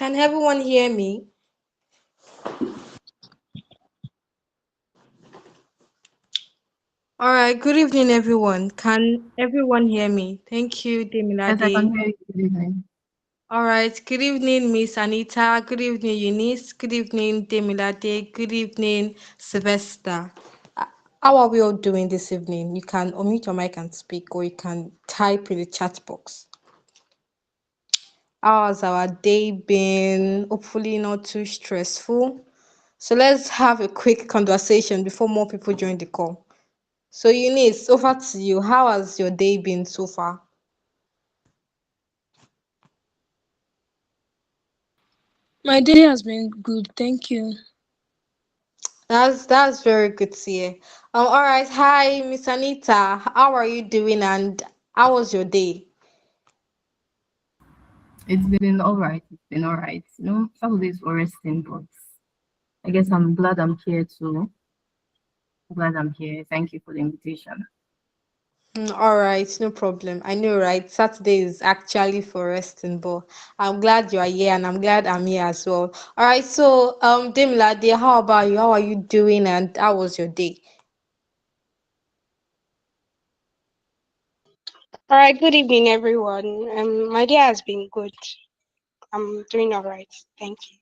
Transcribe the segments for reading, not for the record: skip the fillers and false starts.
Can everyone hear me? All right, good evening, everyone. Can everyone hear me? Thank you, Yes, I can Demilade. hear you. Good evening. All right, good evening, Miss Anita. Good evening, Eunice. Good evening, Demilade. Good evening, Sylvester. Uh, How are we all doing this evening? You can unmute your mic and speak, or you can type in the chat box. How's our day been? Hopefully, not too stressful. So, let's have a quick conversation before more people join the call. So, Eunice, over to you. How has your day been so far? My day has been good, thank you. That's very good to hear. All right. Hi, Miss Anita. How are you doing? And how was your day? It's been all right. It's been all right. Saturdays were resting, but I guess I'm glad I'm here too. Glad I'm here. Thank you for the invitation. All right, no problem. I know, right? Saturday is actually for resting, but I'm glad you are here, and I'm glad I'm here as well. All right. So, Demilade, how about you? How are you doing? And how was your day? All right, good evening, everyone. My day has been good. I'm doing all right, thank you.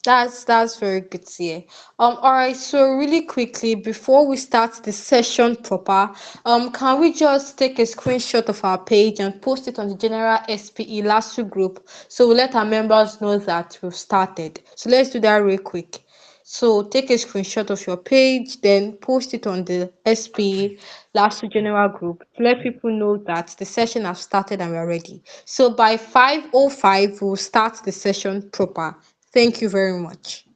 That's very good to hear. All right, so really quickly before we start the session proper, can we just take a screenshot of our page and post it on the general SPE LASU group so we let our members know that we've started. So let's do that real quick. So take a screenshot of your page, then post it on the SPE LASU general group to let people know that the session has started and we're ready. So by 5:05, we'll start the session proper. Thank you very much.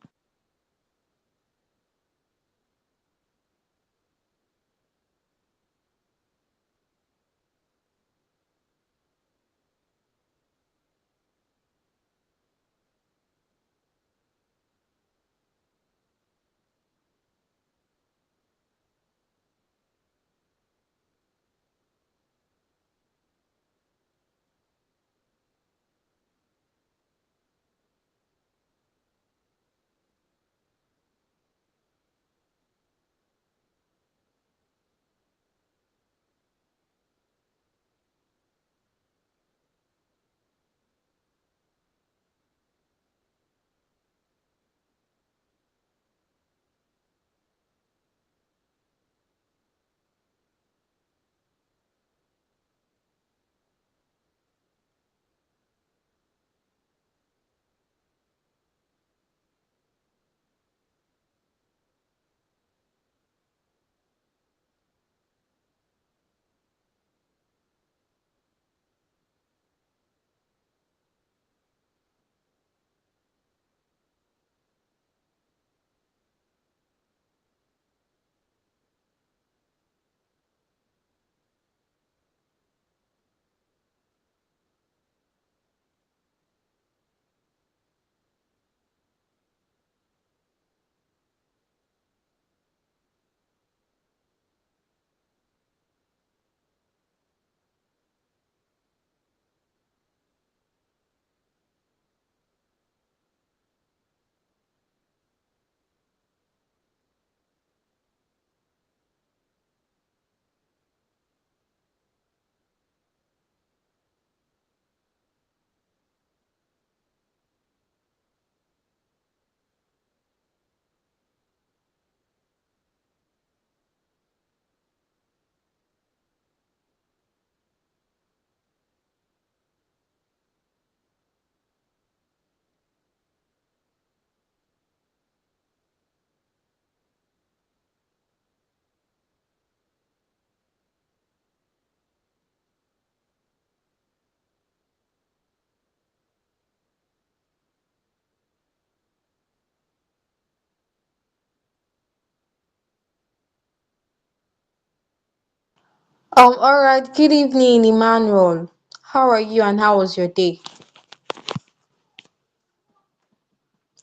All right. Good evening, Emmanuel. How are you and how was your day?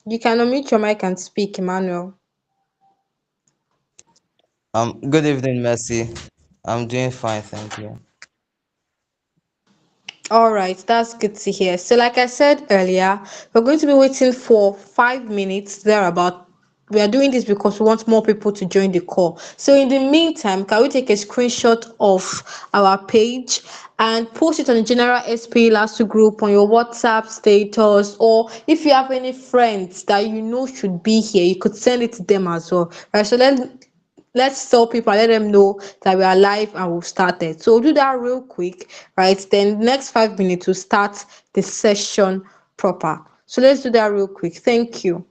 You can unmute your mic and speak, Emmanuel. Good evening, Mercy. I'm doing fine, thank you. All right, that's good to hear. So, like I said earlier, we're going to be waiting for 5 minutes thereabout. We are doing this because we want more people to join the call. So, in the meantime, can we take a screenshot of our page and post it on the general SP Lasso group on your WhatsApp status, or if you have any friends that you know should be here, you could send it to them as well. Right. So let's tell people and let them know that we are live and we've started. So we'll do that real quick, right? Then next 5 minutes we'll start the session proper. So let's do that real quick. Thank you.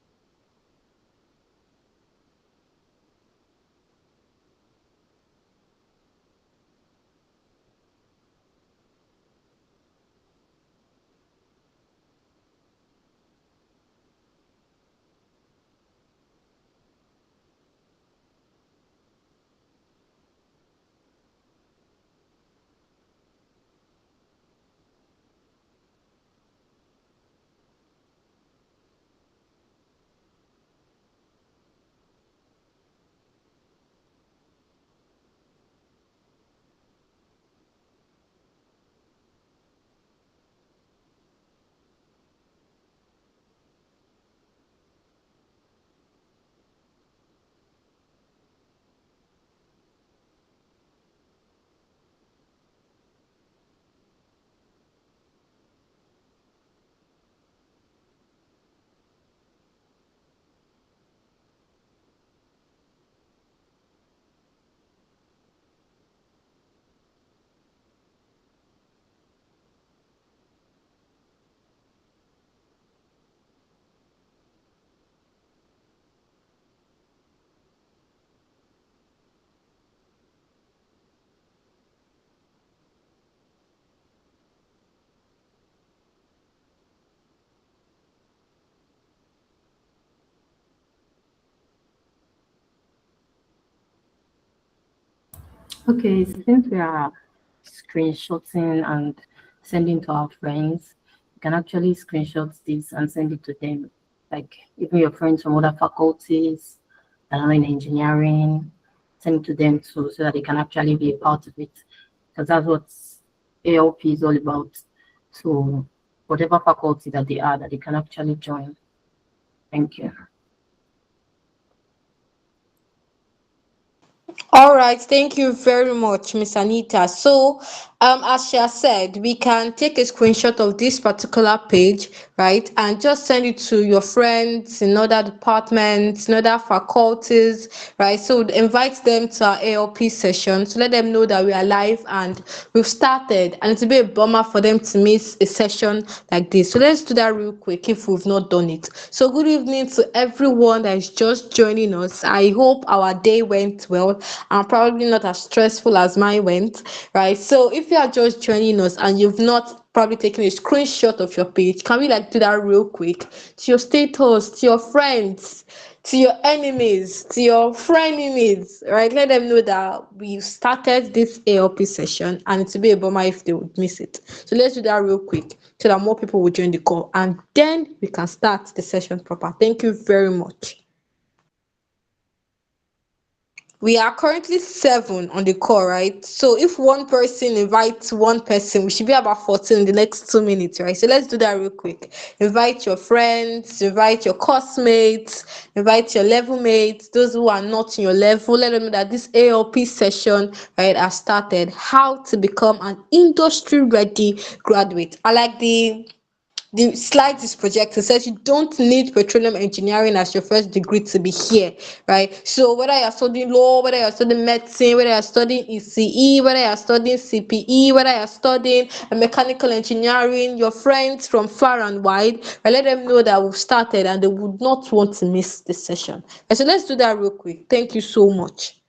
Okay, since we are screenshotting and sending to our friends, you can actually screenshot this and send it to them. Like even your friends from other faculties that are in engineering, send it to them too, so that they can actually be a part of it. Because that's what ALP is all about. So whatever faculty that they are, that they can actually join. Thank you. All right, thank you very much, Miss Anita. So, as she has said, we can take a screenshot of this particular page, right, and just send it to your friends in other departments, in other faculties, right. So, invite them to our ALP session to let them know that we are live and we've started, and it'll be a bummer for them to miss a session like this. So, let's do that real quick if we've not done it. So, good evening to everyone that is just joining us. I hope our day went well and probably not as stressful as mine went, right? So if you are just joining us and you've not probably taken a screenshot of your page, can we like do that real quick to your status, to your friends, to your enemies, to your frenemies, right? Let them know that we started this ALP session and it will be a bummer if they would miss it. So let's do that real quick so that more people will join the call and then we can start the session proper. Thank you very much. We are currently 7 on the call, right? So if one person invites one person, we should be about 14 in the next 2 minutes, right? So let's do that real quick. Invite your friends, invite your classmates, invite your level mates, those who are not in your level. Let them know that this ALP session, right, has started. How to become an industry ready graduate. I like the slide is projected says you don't need petroleum engineering as your first degree to be here, right? So whether you're studying law, whether you're studying medicine, whether you're studying ECE, whether you're studying CPE, whether you're studying mechanical engineering, your friends from far and wide, I let them know that we've started and they would not want to miss this session. And so let's do that real quick. Thank you so much.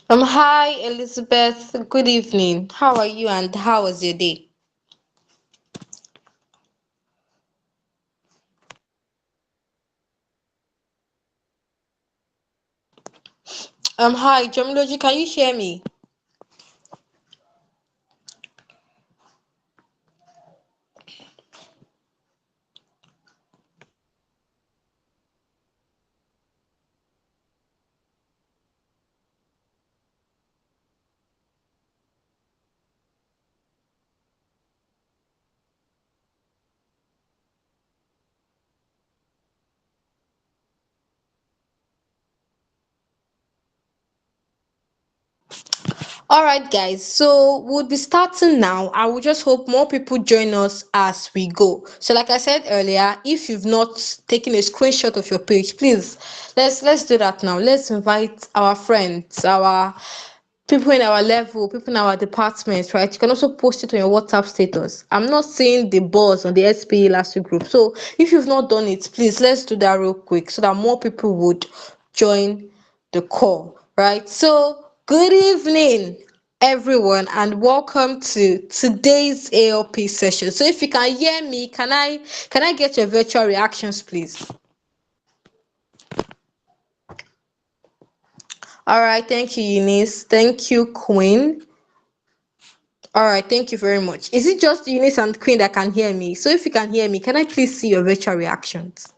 Hi Elizabeth. Good evening. How are you and how was your day? Hi Jomiloji, can you hear me? All right, guys. So we'll be starting now. I will just hope more people join us as we go. So, like I said earlier, if you've not taken a screenshot of your page, please let's do that now. Let's invite our friends, our people in our level, people in our departments, right? You can also post it on your WhatsApp status. I'm not saying the boss on the SPE last week group. So if you've not done it, please let's do that real quick so that more people would join the call, right? So good evening, everyone, and welcome to today's ALP session. So if you can hear me, can I get your virtual reactions, please? All right, thank you, Eunice. Thank you, Queen. All right, thank you very much. Is it just Eunice and Queen that can hear me? So if you can hear me, can I please see your virtual reactions?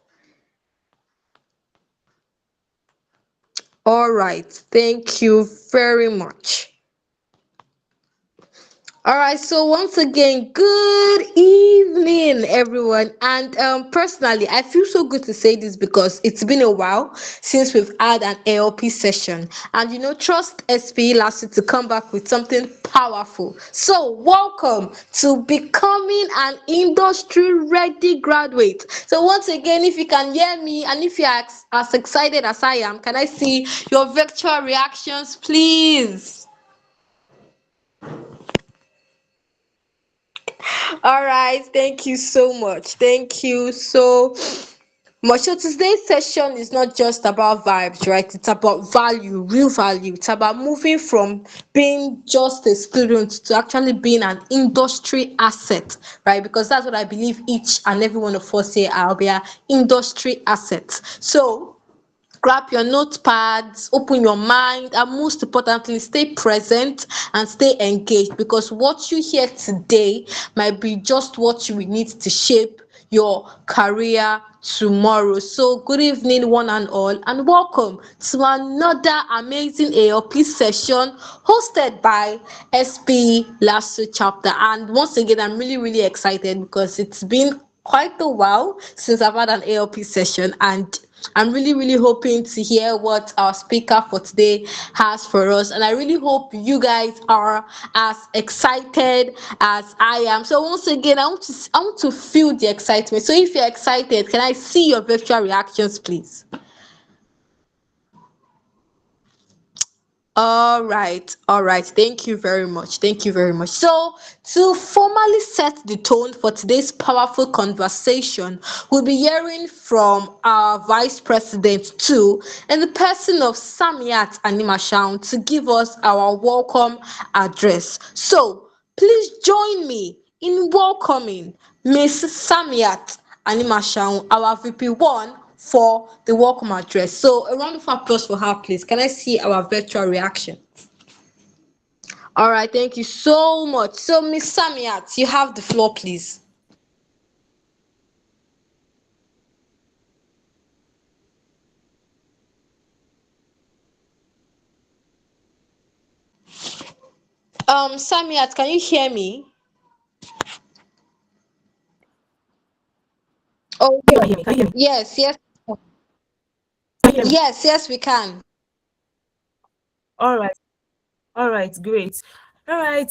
All right, thank you very much. All right, so once again, good evening, everyone. And personally, I feel so good to say this because it's been a while since we've had an ALP session. And trust SPE last week to come back with something powerful. So, welcome to becoming an industry ready graduate. So, once again, if you can hear me and if you're as excited as I am, can I see your virtual reactions, please? All right, thank you so much. Thank you so much. So today's session is not just about vibes, right? It's about value, real value. It's about moving from being just a student to actually being an industry asset, right? Because that's what I believe each and every one of us here are. We are industry assets. So grab your notepads, open your mind, and most importantly, stay present and stay engaged because what you hear today might be just what you will need to shape your career tomorrow. So, good evening, one and all, and welcome to another amazing ALP session hosted by SP Lasso Chapter. And once again, I'm really, really excited because it's been quite a while since I've had an ALP session, and I'm really, really hoping to hear what our speaker for today has for us. And I really hope you guys are as excited as I am. So once again, I want to feel the excitement. So if you're excited, can I see your virtual reactions, please? All right. Thank you very much. Thank you very much. So, to formally set the tone for today's powerful conversation, we'll be hearing from our Vice President too, in the person of Samiat Animashaun, to give us our welcome address. So, please join me in welcoming Miss Samiat Animashaun, our VP1, for the welcome address. So a round of applause for her, please. Can I see our virtual reaction? All right, thank you so much. So Miss Samiat, you have the floor, please. Samiat, can you hear me? Oh, Can you hear me? Can you hear me? yes, yes, Can you hear me? yes, we can. All right. All right. Great. All right.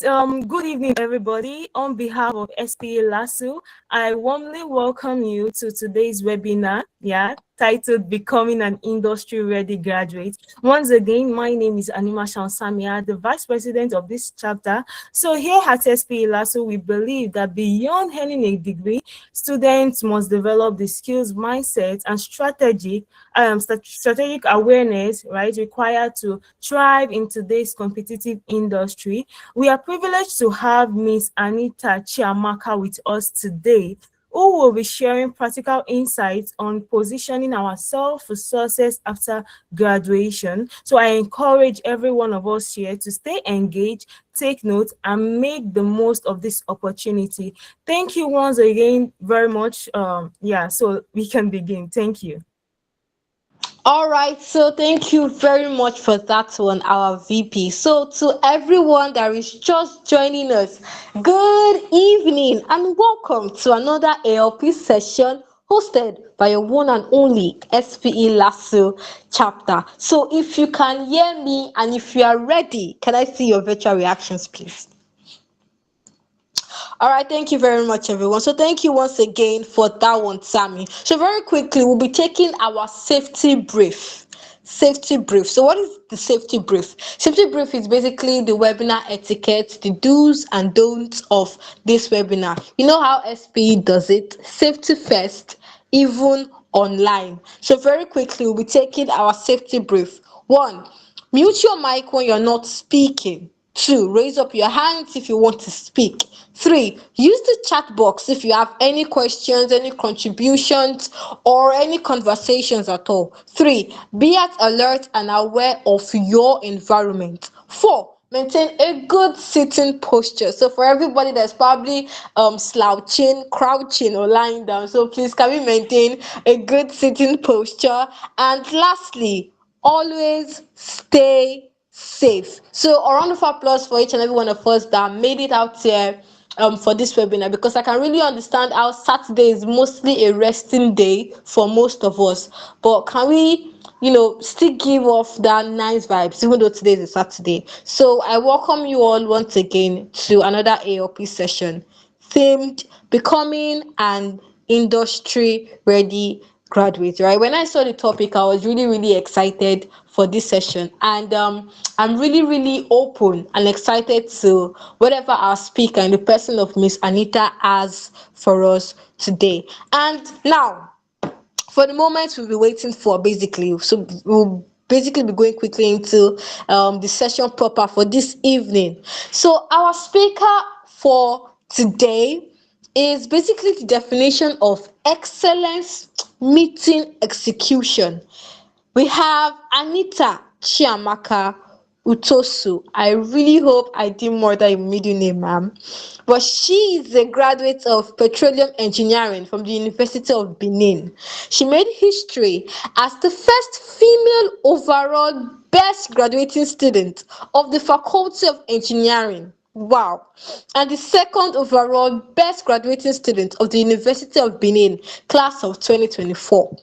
Good evening, everybody. On behalf of SPA Lasso, I warmly welcome you to today's webinar. Yeah. titled Becoming an Industry Ready Graduate. Once again, my name is Anima Samia, the Vice President of this chapter. So here at SP Ilaso, we believe that beyond earning a degree, students must develop the skills, mindset, and strategic awareness, right, required to thrive in today's competitive industry. We are privileged to have Miss Anita Chiamaka with us today, who will be sharing practical insights on positioning ourselves for success after graduation. So I encourage every one of us here to stay engaged, take note, and make the most of this opportunity. Thank you once again very much. So we can begin. Thank you. All right, so thank you very much for that one, our VP. So, to everyone that is just joining us, good evening and welcome to another ALP session hosted by your one and only SPE Lasso chapter. So, if you can hear me and if you are ready, can I see your virtual reactions, please? All right, thank you very much, everyone. So, thank you once again for that one, Sammy. So, very quickly, we'll be taking our safety brief. Safety brief. So, what is the safety brief? Safety brief is basically the webinar etiquette, the do's and don'ts of this webinar. You know how SPE does it? Safety first, even online. So, very quickly, we'll be taking our safety brief. One, mute your mic when you're not speaking. Two, raise up your hands if you want to speak. Three, use the chat box if you have any questions, any contributions, or any conversations at all. Three, be at alert and aware of your environment. Four, maintain a good sitting posture. So for everybody that's probably slouching, crouching, or lying down, so please can we maintain a good sitting posture? And lastly, always stay safe. So a round of applause for each and every one of us that made it out here for this webinar, because I can really understand how Saturday is mostly a resting day for most of us. But can we, still give off that nice vibes, even though today is a Saturday? So I welcome you all once again to another ALP session themed Becoming an Industry Ready Graduate. Right, when I saw the topic, I was really really excited for this session, and I'm really really open and excited to whatever our speaker in the person of Miss Anita has for us today. And now, for the moment we'll be waiting for, basically, so we'll basically be going quickly into the session proper for this evening. So our speaker for today is basically the definition of excellence meeting execution. We have Anita Chiamaka Utosu. I really hope I did more than your middle name, ma'am. But she is a graduate of petroleum engineering from the University of Benin. She made history as the first female overall best graduating student of the Faculty of Engineering. Wow. And the second overall best graduating student of the University of Benin, class of 2024.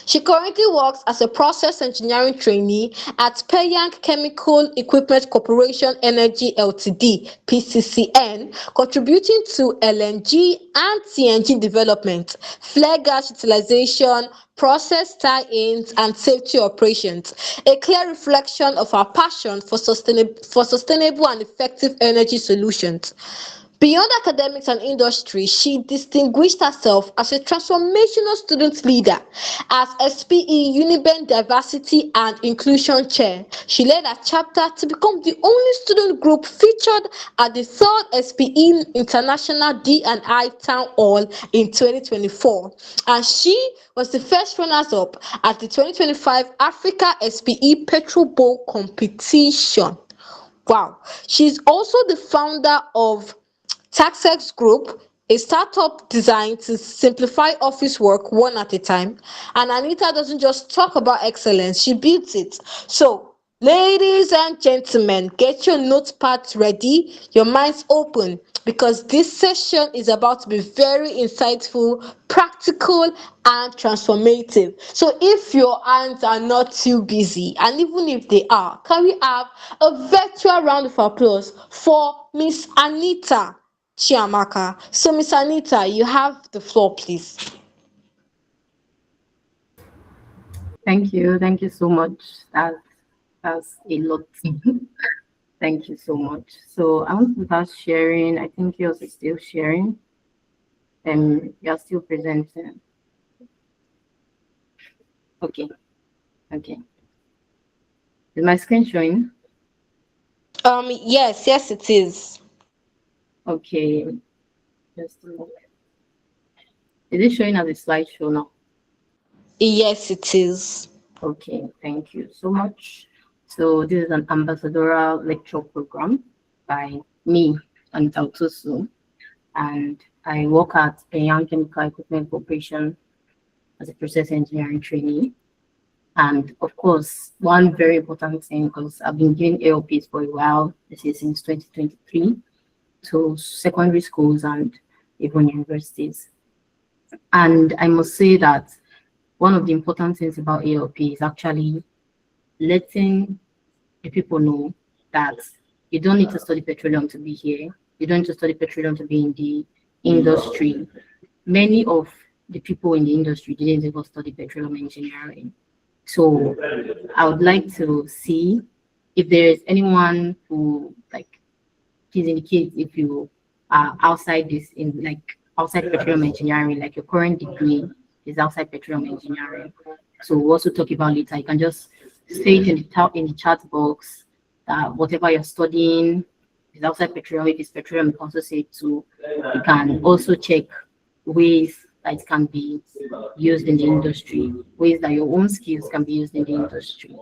She currently works as a process engineering trainee at Peiyang Chemical Equipment Corporation Energy Ltd (PCCN), contributing to LNG and CNG development, flare gas utilization, process tie-ins, and safety operations. A clear reflection of her passion for sustainable and effective energy solutions. Beyond academics and industry, she distinguished herself as a transformational student leader. As SPE Uniben Diversity and Inclusion Chair, she led a chapter to become the only student group featured at the third SPE International D&I Town Hall in 2024. And she was the first runners-up at the 2025 Africa SPE Petro Bowl competition. Wow. She's also the founder of TaxX Group, a startup designed to simplify office work one at a time. And Anita doesn't just talk about excellence, she builds it. So, ladies and gentlemen, get your notepads ready, your minds open, because this session is about to be very insightful, practical, and transformative. So, if your hands are not too busy, and even if they are, can we have a virtual round of applause for Miss Anita Chiamaka? So, Miss Anita, you have the floor, please. Thank you so much. That's a lot. Thank you so much. So I want to start sharing. I think yours is still sharing, and you're still presenting. Okay, okay. Is my screen showing? Yes, yes, it is. Okay, just a moment. Is it showing as a slideshow now? Yes, it is. Okay, thank you so much. So this is an ambassadorial lecture program by me, Anita Utosu, and I work at a Young Chemical Equipment Corporation as a process engineering trainee. And of course, one very important thing, because I've been giving ALPs for a while, this is since 2023, to secondary schools and even universities. And I must say that one of the important things about ALP is actually letting the people know that you don't need to study petroleum to be here. You don't need to study petroleum to be in the industry. Many of the people in the industry didn't even study petroleum engineering. So I would like to see if there is anyone who like please indicate if you are outside this in like outside petroleum engineering, like your current degree is outside petroleum engineering. So we'll also talk about later. You can just say it in the chat box that whatever you're studying is outside petroleum. If it's petroleum, you can also say it too. You can also check ways that it can be used in the industry, ways that your own skills can be used in the industry.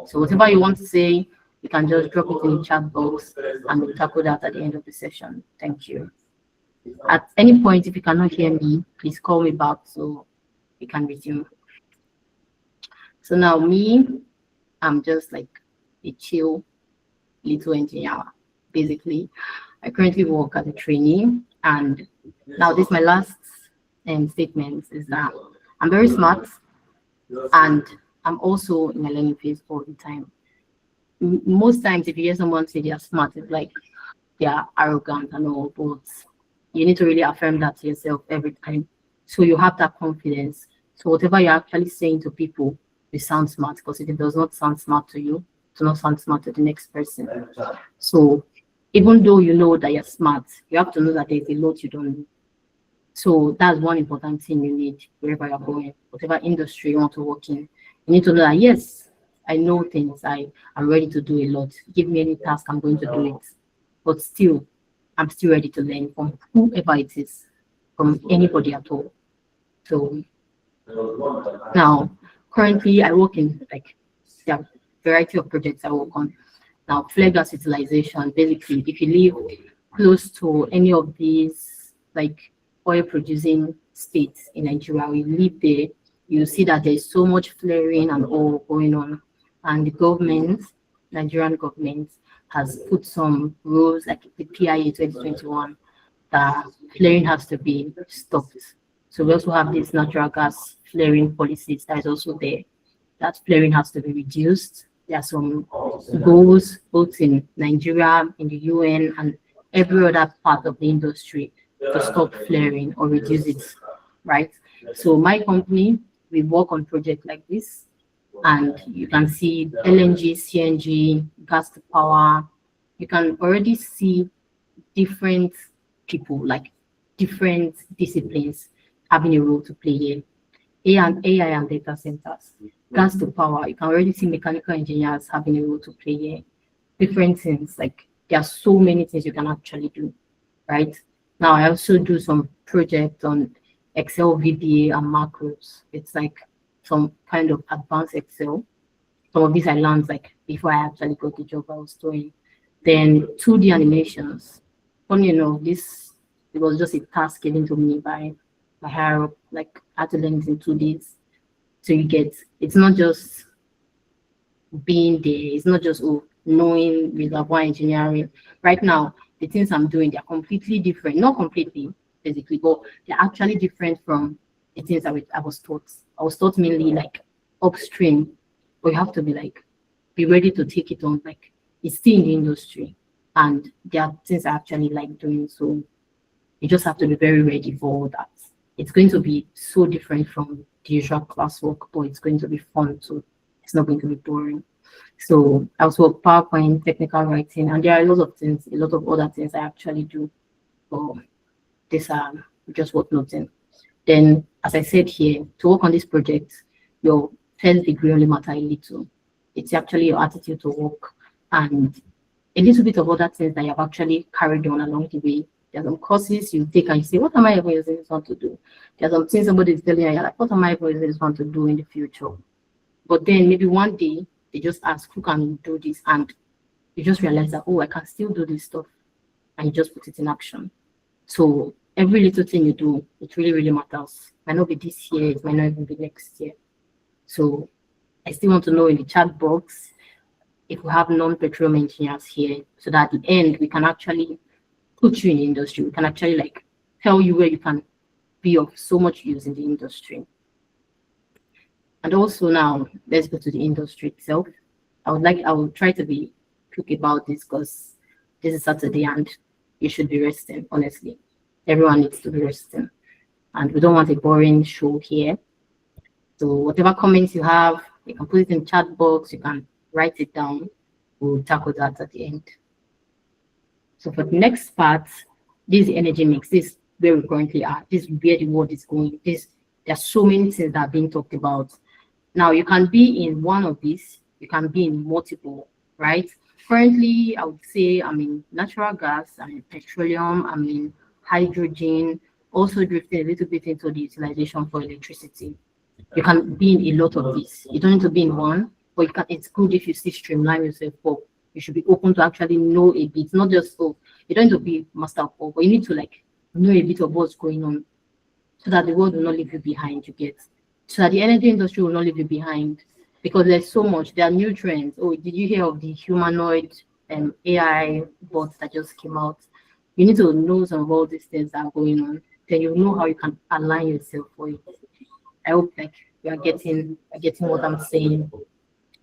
So whatever you want to say, you can just drop it in the chat box and we'll tackle that at the end of the session. Thank you. At any point, if you cannot hear me, please call me back so we can resume. So now me, I'm just like a chill little engineer, basically. I currently work as a trainee, and now this my last statement is that I'm very smart and I'm also in a learning phase all the time. Most times, if you hear someone say they are smart, it's like they are arrogant and all, but you need to really affirm that to yourself every time. So you have that confidence. So whatever you're actually saying to people, you sound smart because if it does not sound smart to you, it will not sound smart to the next person. So even though you know that you're smart, you have to know that there's a lot you don't know. So that's one important thing you need wherever you're going, whatever industry you want to work in. You need to know that yes, I know things. I'm ready to do a lot. Give me any task, I'm going to do it. But still, I'm still ready to learn from whoever it is, from anybody at all. So now, currently, I work in like there are variety of projects I work on. Now, flare gas utilization, basically, if you live close to any of these like oil producing states in Nigeria, or you live there, you see that there's so much flaring and all going on. And the government, Nigerian government, has put some rules like the PIA 2021 that flaring has to be stopped. So we also have this natural gas flaring policies that is also there. That flaring has to be reduced. There are some goals both in Nigeria, in the UN, and every other part of the industry to stop flaring or reduce it, right? So my company, we work on projects like this, and you can see LNG, CNG, gas to power. You can already see different people, like different disciplines having a role to play here. AI and data centers, gas to power. You can already see mechanical engineers having a role to play here. Different things, like there are so many things you can actually do, right? Now I also do some project on Excel VBA and macros. It's like some kind of advanced Excel. Some of these I learned like before I actually got the job I was doing. Then 2D animations. Funny enough, this it was just a task given to me by my higher up. Like I had to learn it in 2 days. So you get it's not just being there, it's not just knowing reservoir engineering. Right now, the things I'm doing they're completely different. Not completely, basically, but they're actually different from the things I was taught. I was taught mainly like upstream, but you have to be like be ready to take it on. Like it's still in the industry, and there are things I actually like doing. So you just have to be very ready for all that. It's going to be so different from the usual classwork, but it's going to be fun too. It's not going to be boring. So I also work PowerPoint, technical writing, and there are a lot of things, a lot of other things I actually do. But this just worth noting. Then, as I said here, to work on this project, your first degree only matter a little. It's actually your attitude to work and a little bit of other things that you have actually carried on along the way. There are some courses you take and you say, what am I ever using this one to do? There are some things somebody is telling you, and you're like, what am I ever using this one to do in the future? But then maybe one day they just ask, who can do this? And you just realize that, oh, I can still do this stuff. And you just put it in action. So every little thing you do, it really, really matters. It might not be this year, it might not even be next year. So I still want to know in the chat box if we have non-petroleum engineers here, so that at the end we can actually put you in the industry. We can actually like tell you where you can be of so much use in the industry. And also now let's go to the industry itself. I will try to be quick about this because this is Saturday and you should be resting, honestly. Everyone needs to be resting. And we don't want a boring show here. So whatever comments you have, you can put it in the chat box, you can write it down. We'll tackle that at the end. So for the next part, this energy mix, this is where we currently are. This is where the world is going. There are so many things that are being talked about. Now you can be in one of these, you can be in multiple, right? Currently, I would say I'm in natural gas, I'm in petroleum, I'm in hydrogen, also drifting a little bit into the utilization for electricity. You can be in a lot of these. You don't need to be in one, but it's good if you still streamline yourself up. You should be open to actually know a bit, not just you don't need to be master of all, but you need to like know a bit of what's going on so that the world will not leave you behind, you get. So that the energy industry will not leave you behind because there's so much. There are new trends. Oh, did you hear of the humanoid AI bots that just came out? You need to know some of all these things that are going on. Then you know how you can align yourself for it. I hope like you are getting what I'm saying.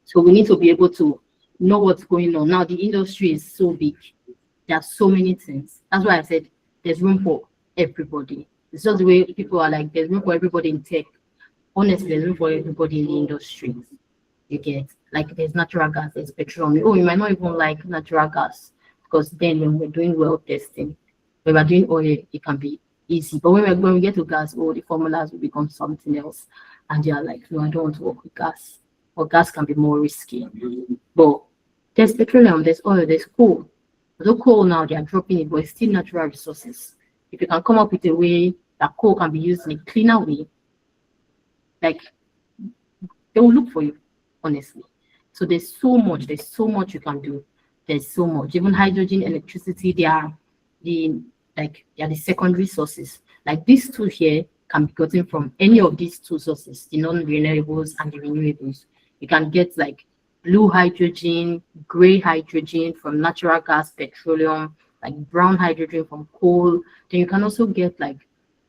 So we need to be able to know what's going on. Now the industry is so big. There are so many things. That's why I said there's room for everybody. It's just the way people are like, there's room for everybody in tech. Honestly, there's room for everybody in the industry. You get like there's natural gas, there's petroleum. Oh, you might not even like natural gas because then when we're doing well testing, when we're doing oil, it can be easy. But when we get to gas, oh, the formulas will become something else. And you're like, no, I don't want to work with gas. Or gas can be more risky. But there's petroleum, there's oil, there's coal. Although coal now they are dropping it, but it's still natural resources. If you can come up with a way that coal can be used in a cleaner way, like they will look for you, honestly. So there's so much you can do. There's so much. Even hydrogen, electricity, they are the secondary sources. Like these two here can be gotten from any of these two sources, the non-renewables and the renewables. You can get like blue hydrogen, gray hydrogen from natural gas, petroleum, like brown hydrogen from coal. Then you can also get like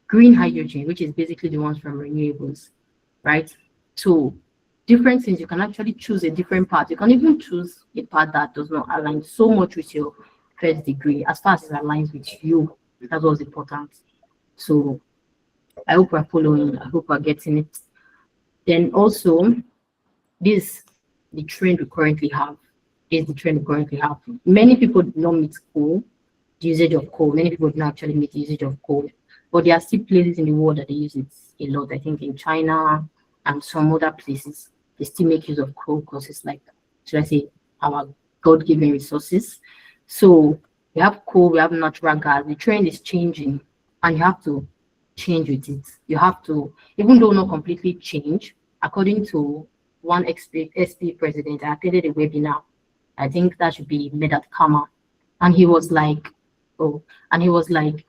green hydrogen, which is basically the ones from renewables, right? So different things, you can actually choose a different path. You can even choose a path that does not align so much with your first degree as far as it aligns with you. That's what's important. So I hope we're following. I hope we're getting it. Then also, the trend we currently have. Is the trend we currently have. Many people do not meet coal, the usage of coal. Many people do not actually meet the usage of coal. But there are still places in the world that they use it a lot. I think in China and some other places, they still make use of coal because it's like, should I say, our God-given resources. So we have coal, we have natural gas. The trend is changing, and you have to change with it. You have to, even though not completely change, according to one SP president, I attended a webinar. I think that should be made at Kama. And he was like,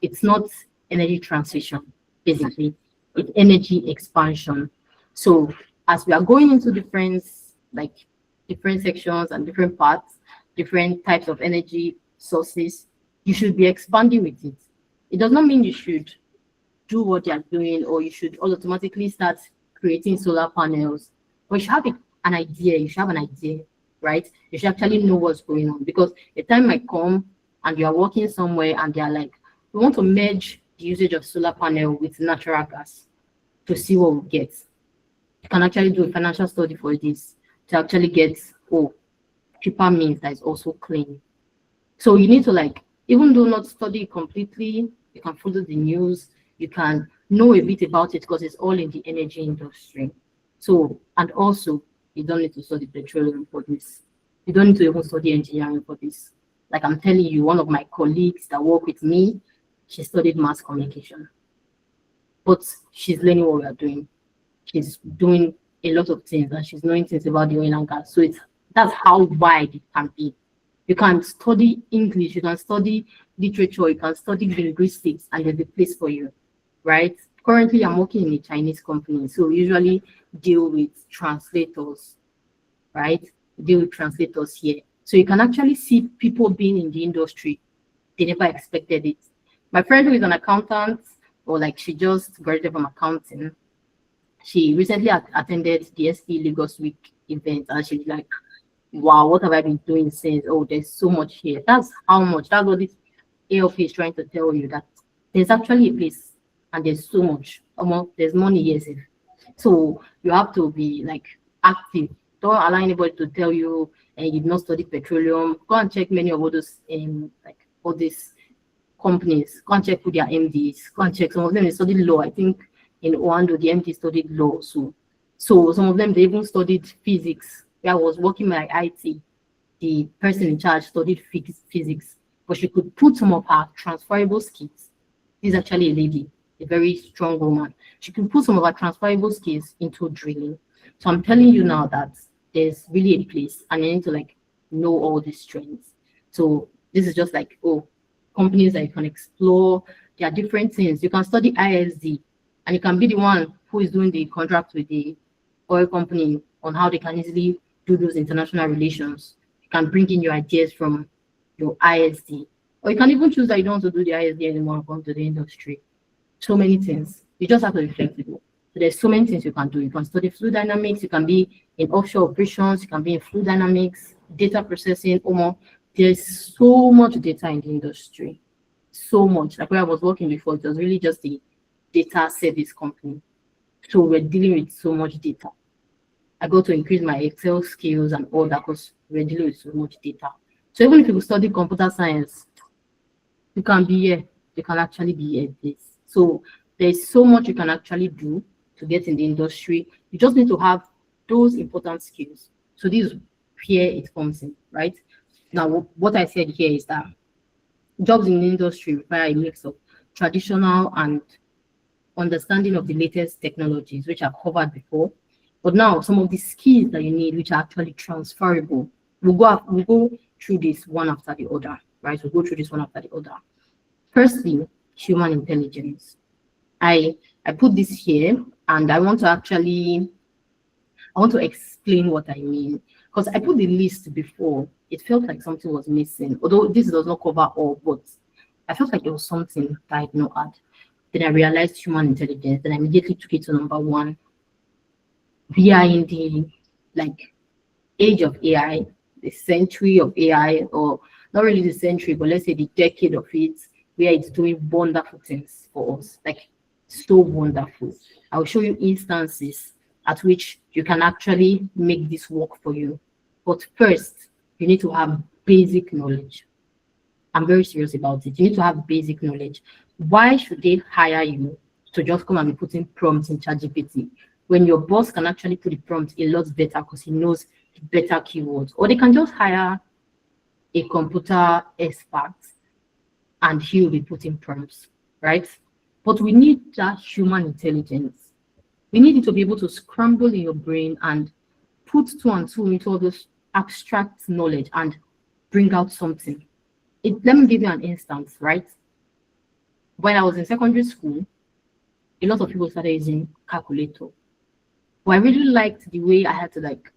it's not energy transition, basically, it's energy expansion. So as we are going into different sections and different parts, different types of energy sources, you should be expanding with it. It does not mean you should do what you're doing or you should automatically start creating solar panels. But you should have an idea. You should have an idea, right? You should actually know what's going on because the time might come and you are working somewhere and they are like, we want to merge the usage of solar panel with natural gas to see what we get. You can actually do a financial study for this to actually get, oh, cheaper means that is also clean. So you need to like, even though not study completely, you can follow the news, you can know a bit about it because it's all in the energy industry. So, and also, you don't need to study petroleum for this. You don't need to even study engineering for this. Like I'm telling you, one of my colleagues that work with me, she studied mass communication, but she's learning what we are doing. She's doing a lot of things and she's knowing things about the oil and gas. So it's that's how wide it can be. You can study English, you can study literature, you can study linguistics, and there's a place for you, right? Currently, I'm working in a Chinese company, so we usually deal with translators, right? We deal with translators here. So you can actually see people being in the industry. They never expected it. My friend who is an accountant, or like she just graduated from accounting, she recently attended the SP Lagos Week event, and she's like, wow, what have I been doing since? Oh, there's so much here. That's how much. That's what this ALP is trying to tell you, that there's actually a place and there's so much. There's money, yes. So you have to be like active. Don't allow anybody to tell you and you've not studied petroleum. Go and check many of all those like all these companies. Go and check who their MDs. Go and check some of them they studied law. I think in Oando the MD studied law. So some of them they even studied physics. I was working my IT, the person in charge studied physics, but she could put some of her transferable skills. This is actually a lady, a very strong woman. She can put some of her transferable skills into drilling. So I'm telling you now that there's really a place and you need to like know all these trends. So this is just like, oh, companies that you can explore. There are different things. You can study ISD and you can be the one who is doing the contract with the oil company on how they can easily do those international relations. You can bring in your ideas from your ISD, or you can even choose that you don't want to do the ISD anymore and come to the industry. So many things. You just have to be flexible. So there's so many things you can do. You can study fluid dynamics. You can be in offshore operations. You can be in fluid dynamics, data processing. There's so much data in the industry. So much. Like where I was working before, it was really just a data service company. So we're dealing with so much data. I got to increase my Excel skills and all that because we're dealing with so much data. So even if you study computer science, you can be here. You can actually be here. This. So there's so much you can actually do to get in the industry. You just need to have those important skills. So this is here it comes in, right? Now, what I said here is that jobs in the industry require a mix of traditional and understanding of the latest technologies, which I've covered before. But now, some of the skills that you need, which are actually transferable, we'll go through this one after the other, right? We'll go through this one after the other. Firstly, human intelligence. I put this here, and I want to explain what I mean because I put the list before. It felt like something was missing, although this does not cover all, but I felt like there was something that I did not add. Then I realized human intelligence. Then I immediately took it to number one. We are in the like age of AI, the century of AI, or not really the century, but let's say the decade of it, where it's doing wonderful things for us, like so wonderful. I'll show you instances at which you can actually make this work for you. But first, you need to have basic knowledge. I'm very serious about it. You need to have basic knowledge. Why should they hire you to just come and be putting prompts in ChatGPT when your boss can actually put the prompt a lot better because he knows better keywords? Or they can just hire a computer expert and he will be putting prompts, right? But we need that human intelligence. We need you to be able to scramble in your brain and put two and two into all this abstract knowledge and bring out something. Let me give you an instance, right? When I was in secondary school, a lot of people started using calculator. But I really liked the way I had to like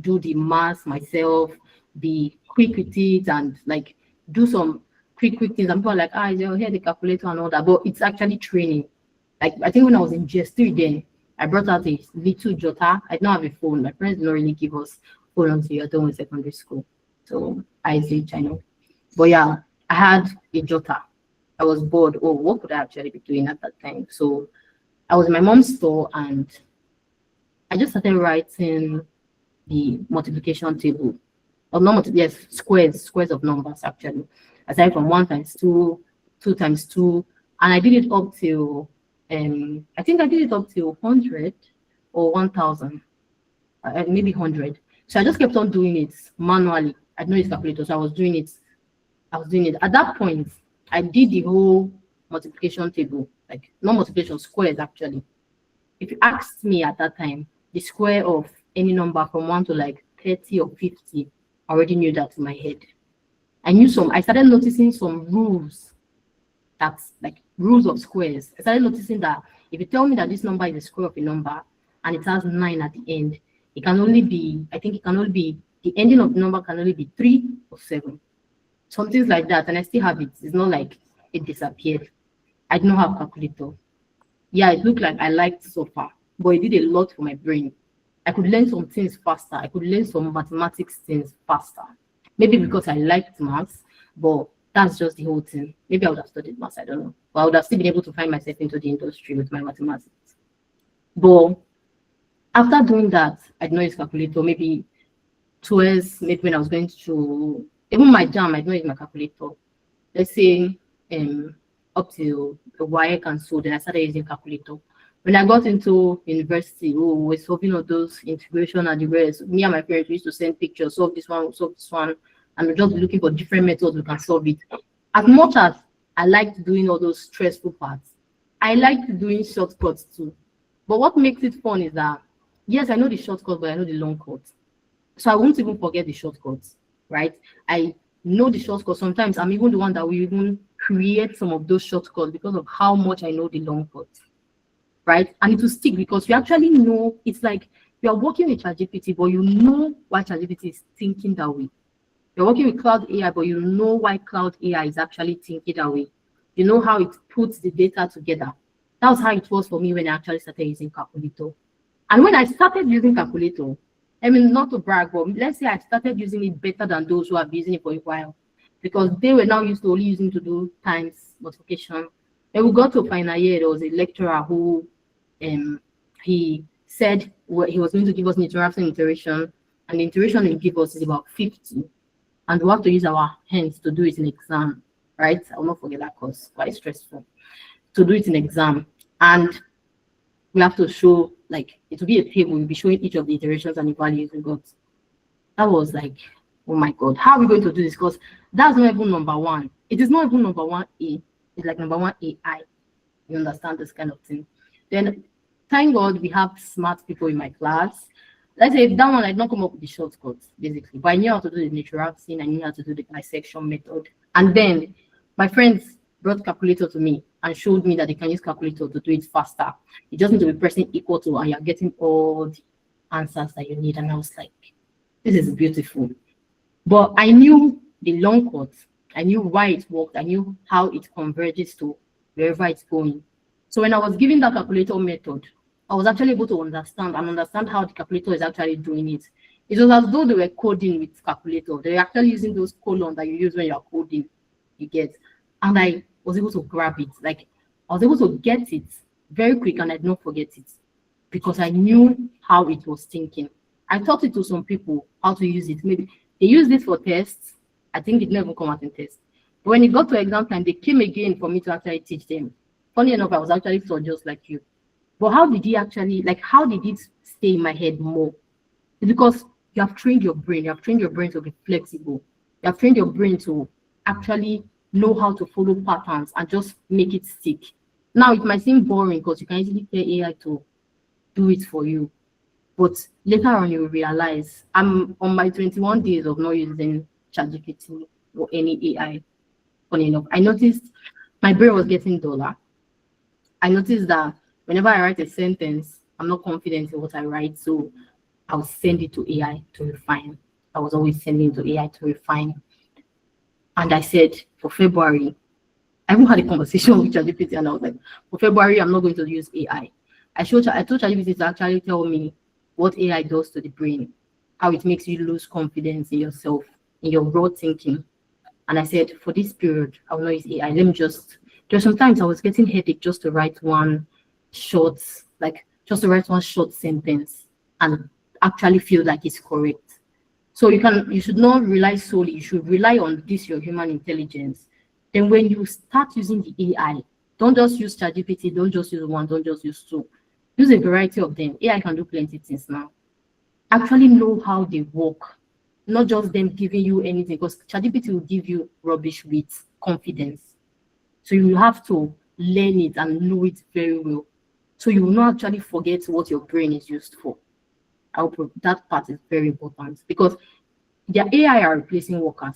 do the math myself, be quick with it, and like do some quick things. And people are like, here the calculator and all that. But it's actually training. Like I think when I was in GS3 then, I brought out a little jotter. I don't have a phone. My parents don't really give us phone until you're done with secondary school. So I know. But yeah, I had a jotter. I was bored. Oh, what could I actually be doing at that time? So I was in my mom's store and I just started writing the multiplication table. Or not yes, squares of numbers actually. I started from 1 times 2, 2 times 2, and I did it up till I think I did it up till 100 or 1000, maybe 100. So I just kept on doing it manually. I didn't use calculator, so I was doing it. I was doing it. At that point, I did the whole multiplication table, like not multiplication, squares actually. If you asked me at that time, the square of any number from 1 to like 30 or 50, I already knew that in my head. I started noticing some rules, that's like rules of squares. I started noticing that if you tell me that this number is a square of a number and it has 9 at the end, it can only be, I think it can only be, the ending of the number can only be 3 or 7. Some things like that. And I still have it. It's not like it disappeared. I don't have calculator. Yeah, it looked like I liked so far, but it did a lot for my brain. I could learn some things faster. I could learn some mathematics things faster. Maybe because I liked maths, but that's just the whole thing. Maybe I would have studied maths, I don't know. But I would have still been able to find myself into the industry with my mathematics. But after doing that, I did not use calculator. Maybe towards maybe when I was going to even my jam, I did not use my calculator. Let's say up till the WIAC and so, then I started using calculator. When I got into university, we're solving all those integration and the rest. Me and my parents used to send pictures, solve this one, and we're just looking for different methods we can solve it. As much as I liked doing all those stressful parts, I liked doing shortcuts too. But what makes it fun is that, yes, I know the shortcuts, but I know the long cuts. So I won't even forget the shortcuts, right? I know the shortcuts. Sometimes I'm even the one that will even create some of those shortcuts because of how much I know the long cuts, right? And it will stick because you actually know, it's like you're working with ChatGPT, but you know why ChatGPT is thinking that way. You're working with Cloud AI, but you know why Cloud AI is actually thinking that way. You know how it puts the data together. That was how it was for me when I actually started using calculator. And when I started using calculator, I mean, not to brag, but let's say I started using it better than those who have been using it for a while, because they were now used to only using to do times multiplication. When we got to final year, there was a lecturer who he said he was going to give us an interactive iteration, and the iteration he gave us is about 50, and we have to use our hands to do it in exam, right? I will not forget that course, quite stressful to do it in exam, and we have to show, like, it will be a table, we'll be showing each of the iterations and the values we got. That was like, oh my god, how are we going to do this? Because that's not even number one. It is not even number 1A, it's like number 1AI. You understand this kind of thing. Then thank God we have smart people in my class. Let's say that one I did not come up with the shortcuts, basically, but I knew how to do the natural thing, I knew how to do the dissection method. And then my friends brought calculator to me and showed me that they can use calculator to do it faster. You just need to be pressing equal to, and you're getting all the answers that you need. And I was like, this is beautiful. But I knew the long cuts. I knew why it worked. I knew how it converges to wherever it's going. So when I was giving that calculator method, I was actually able to understand how the calculator is actually doing it. It was as though they were coding with calculator. They were actually using those columns that you use when you're coding, you get. And I was able to grab it. Like, I was able to get it very quick, and I did not forget it because I knew how it was thinking. I taught it to some people how to use it. Maybe they used it for tests. I think it never come out in tests. But when it got to exam time, they came again for me to actually teach them. Funny enough, I was actually taught just like you. But how did it stay in my head more? It's because you have trained your brain. You have trained your brain to be flexible. You have trained your brain to actually know how to follow patterns and just make it stick. Now, it might seem boring because you can easily tell AI to do it for you. But later on, you will realize I'm on my 21 days of not using ChatGPT or any AI. Funny enough, I noticed my brain was getting duller. I noticed that whenever I write a sentence, I'm not confident in what I write, so I'll send it to AI to refine. I was always sending it to AI to refine. And I said, for February, I even had a conversation with ChatGPT, and I was like, for February, I'm not going to use AI. I told ChatGPT to actually tell me what AI does to the brain, how it makes you lose confidence in yourself, in your raw thinking. And I said, for this period, I will not use AI. There's sometimes I was getting headache just to write one short sentence. and actually feel like it's correct. So you should not rely solely, you should rely on this your human intelligence. Then when you start using the AI, don't just use ChatGPT, don't just use one, don't just use two. Use a variety of them. AI can do plenty things now. Actually know how they work, not just them giving you anything, because ChatGPT will give you rubbish with confidence. So you have to learn it and know it very well. So you will not actually forget what your brain is used for. That part is very important because the AI are replacing workers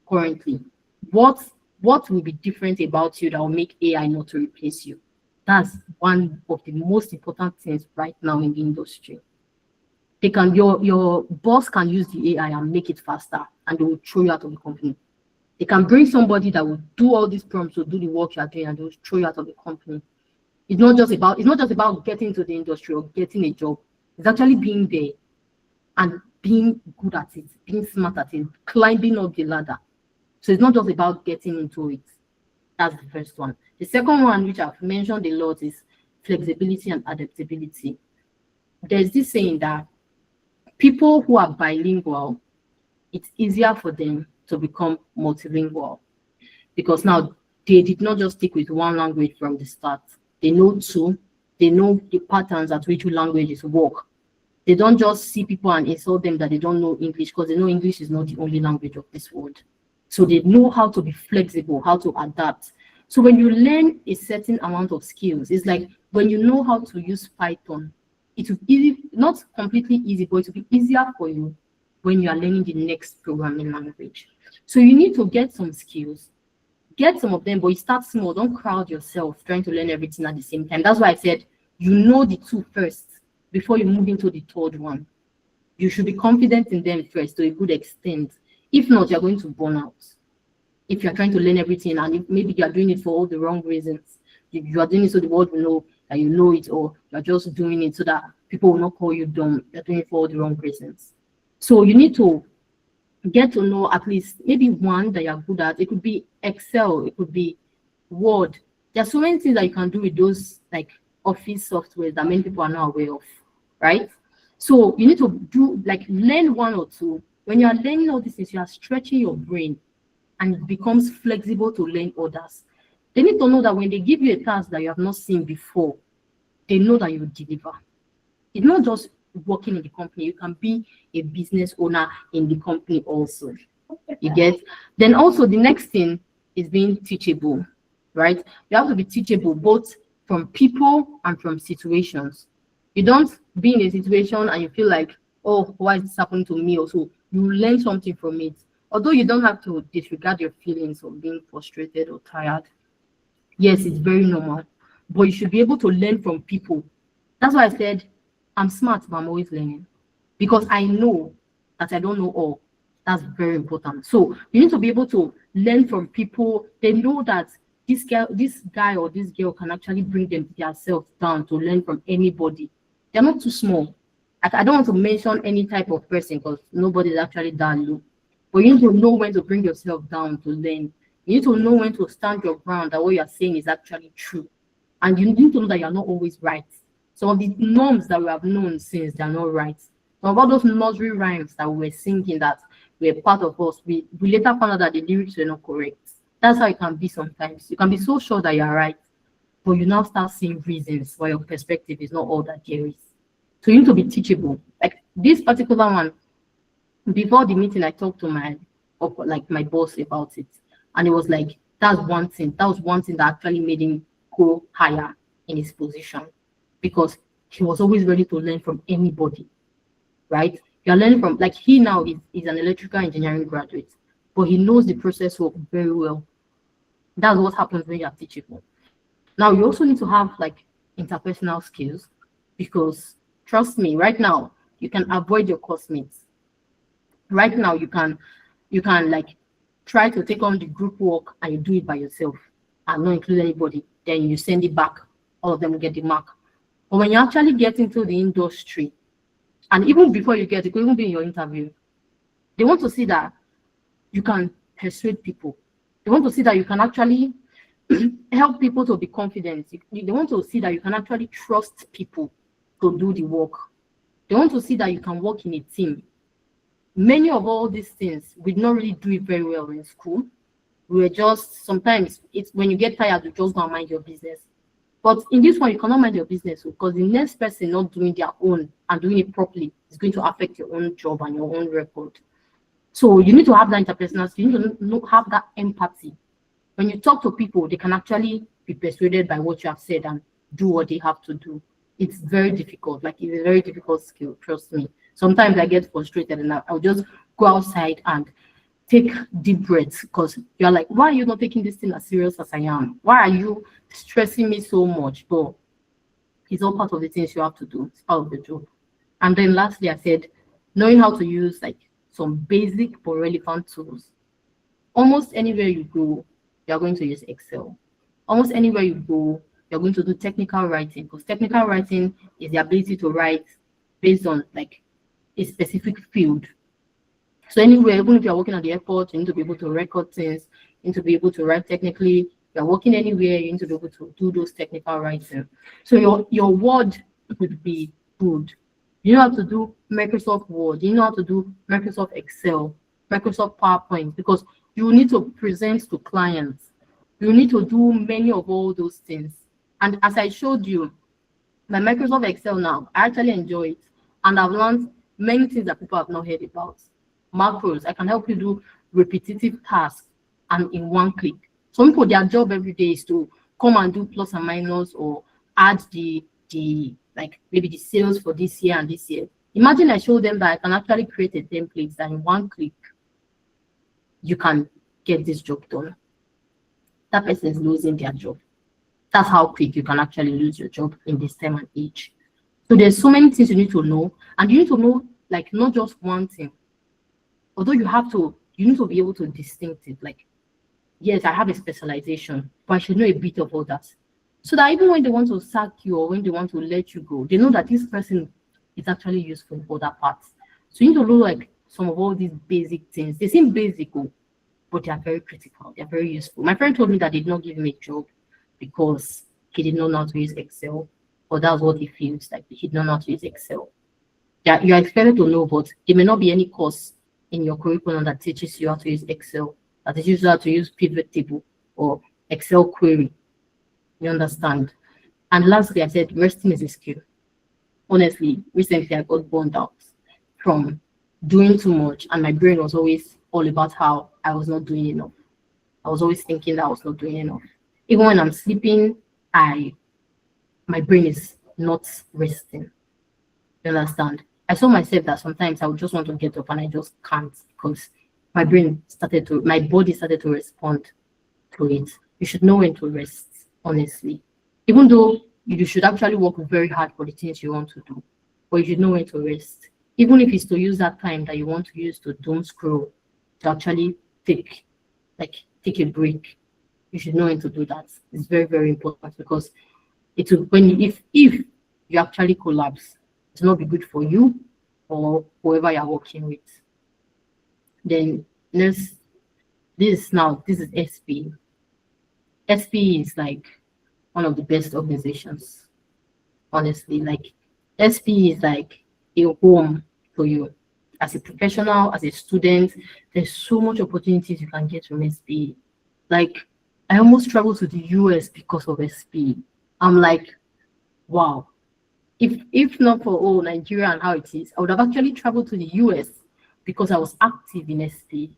currently. What what will be different about you that will make AI not to replace you? That's one of the most important things right now in the industry. Your boss can use the AI and make it faster, and they will throw you out of the company. They can bring somebody that will do all these prompts to do the work you are doing, and they will throw you out of the company. It's not just about getting into the industry or getting a job. It's actually being there and being good at it, being smart at it, climbing up the ladder. So it's not just about getting into it. That's the first one. The second one, which I've mentioned a lot, is flexibility and adaptability. There's this saying that people who are bilingual, it's easier for them to become multilingual because now they did not just stick with one language from the start. They know two, they know the patterns at which languages work. They don't just see people and insult them that they don't know English because they know English is not the only language of this world. So they know how to be flexible, how to adapt. So when you learn a certain amount of skills, it's like when you know how to use Python, it will be easy, not completely easy, but it will be easier for you when you are learning the next programming language. So you need to get some skills, get some of them, but you start small. Don't crowd yourself trying to learn everything at the same time. That's why I said you know the two first before you move into the third one. You should be confident in them first to a good extent. If not, you're going to burn out. If you're trying to learn everything and if maybe you're doing it for all the wrong reasons, you are doing it so the world will know that you know it, or you're just doing it so that people will not call you dumb. You're doing it for all the wrong reasons. So you need to get to know at least maybe one that you're good at. It could be Excel, it could be Word. There are so many things that you can do with those like office software that many people are not aware of, right? So you need to do like learn one or two. When you are learning all these things, you are stretching your brain and it becomes flexible to learn others. They need to know that when they give you a task that you have not seen before, they know that you will deliver. It's not just working in the company, you can be a business owner in the company also. You get? Then also the next thing is being teachable, right? You have to be teachable both from people and from situations. You don't be in a situation and you feel like, oh, why is this happening to me? Also, you learn something from it. Although you don't have to disregard your feelings of being frustrated or tired. Yes, it's very normal, but you should be able to learn from people. That's why I said I'm smart, but I'm always learning because I know that I don't know all. That's very important. So you need to be able to learn from people. They know that this guy or this girl can actually bring themselves down to learn from anybody. They're not too small. I don't want to mention any type of person because nobody's actually that low. But you need to know when to bring yourself down to learn. You need to know when to stand your ground that what you are saying is actually true. And you need to know that you're not always right. Some of the norms that we have known since they're not right. Some of all those nursery rhymes that we were singing that were part of us, we later found out that the lyrics were not correct. That's how it can be sometimes. You can be so sure that you're right, but you now start seeing reasons why your perspective is not all that there is. So you need to be teachable. Like this particular one, before the meeting, I talked to my boss about it, and it was like that's one thing. That was one thing that actually made him go higher in his position because he was always ready to learn from anybody, right? You're learning from like he now is an electrical engineering graduate, but he knows the process work very well. That's what happens when you're teachable. Now you also need to have like interpersonal skills because trust me, right now you can avoid your classmates. Right now you can like try to take on the group work and you do it by yourself and not include anybody. Then you send it back. All of them will get the mark. But when you actually get into the industry, and even before you get it, could even be in your interview, they want to see that you can persuade people. They want to see that you can actually help people to be confident. They want to see that you can actually trust people to do the work. They want to see that you can work in a team. Many of all these things, we did not really do it very well in school. We were just, sometimes it's when you get tired, you just go and mind your business. But in this one, you cannot mind your business because the next person not doing their own and doing it properly is going to affect your own job and your own record. So you need to have that interpersonal skill. You need to have that empathy. When you talk to people, they can actually be persuaded by what you have said and do what they have to do. It's very difficult. Like it's a very difficult skill. Trust me. Sometimes I get frustrated and I'll just go outside and take deep breaths because you're like, why are you not taking this thing as serious as I am? Why are you stressing me so much? But it's all part of the things you have to do. It's part of the job. And then lastly, I said, knowing how to use like some basic but relevant tools. Almost anywhere you go, you're going to use Excel. Almost anywhere you go, you're going to do technical writing because technical writing is the ability to write based on like a specific field. So anywhere, even if you're working at the airport, you need to be able to record things, you need to be able to write technically. If you're working anywhere, you need to be able to do those technical writing. So your word would be good. You know how to do Microsoft Word, you know how to do Microsoft Excel, Microsoft PowerPoint, because you need to present to clients. You need to do many of all those things. And as I showed you, my Microsoft Excel now, I actually enjoy it. And I've learned many things that people have not heard about. Macros, I can help you do repetitive tasks and in one click. Some people, their job every day is to come and do plus and minus or add the like maybe the sales for this year and this year. Imagine I show them that I can actually create a template that in one click you can get this job done. That person is losing their job. That's how quick you can actually lose your job in this time and age. So there's so many things you need to know, and you need to know like not just one thing. Although you need to be able to distinct it. Like, yes, I have a specialization, but I should know a bit of all that. So that even when they want to sack you or when they want to let you go, they know that this person is actually useful in other parts. So you need to know like some of all these basic things. They seem basic, but they are very critical. They are very useful. My friend told me that they did not give him a job because he did not know how to use Excel, or that's what he feels like he did not know how to use Excel. Yeah, you are expected to know, but there may not be any course in your curriculum that teaches you how to use Excel, that teaches you how to use pivot table or Excel query. You understand? And lastly, I said resting is a skill. Honestly, recently I got burned out from doing too much, and my brain was always all about how I was not doing enough. I was always thinking that I was not doing enough. Even when I'm sleeping, my brain is not resting. You understand? I saw myself that sometimes I would just want to get up and I just can't because my body started to respond to it. You should know when to rest, honestly. Even though you should actually work very hard for the things you want to do, but you should know when to rest. Even if it's to use that time that you want to use to doom scroll, to actually take a break. You should know when to do that. It's very, very important because it will if you actually collapse, it will not be good for you or whoever you're working with. Then this is SP. SP is like one of the best organizations. Honestly, like SP is like a home for you as a professional, as a student. There's so much opportunities you can get from SP. Like I almost traveled to the US because of SP. I'm like, wow. If not for Nigeria and how it is, I would have actually traveled to the US because I was active in SP.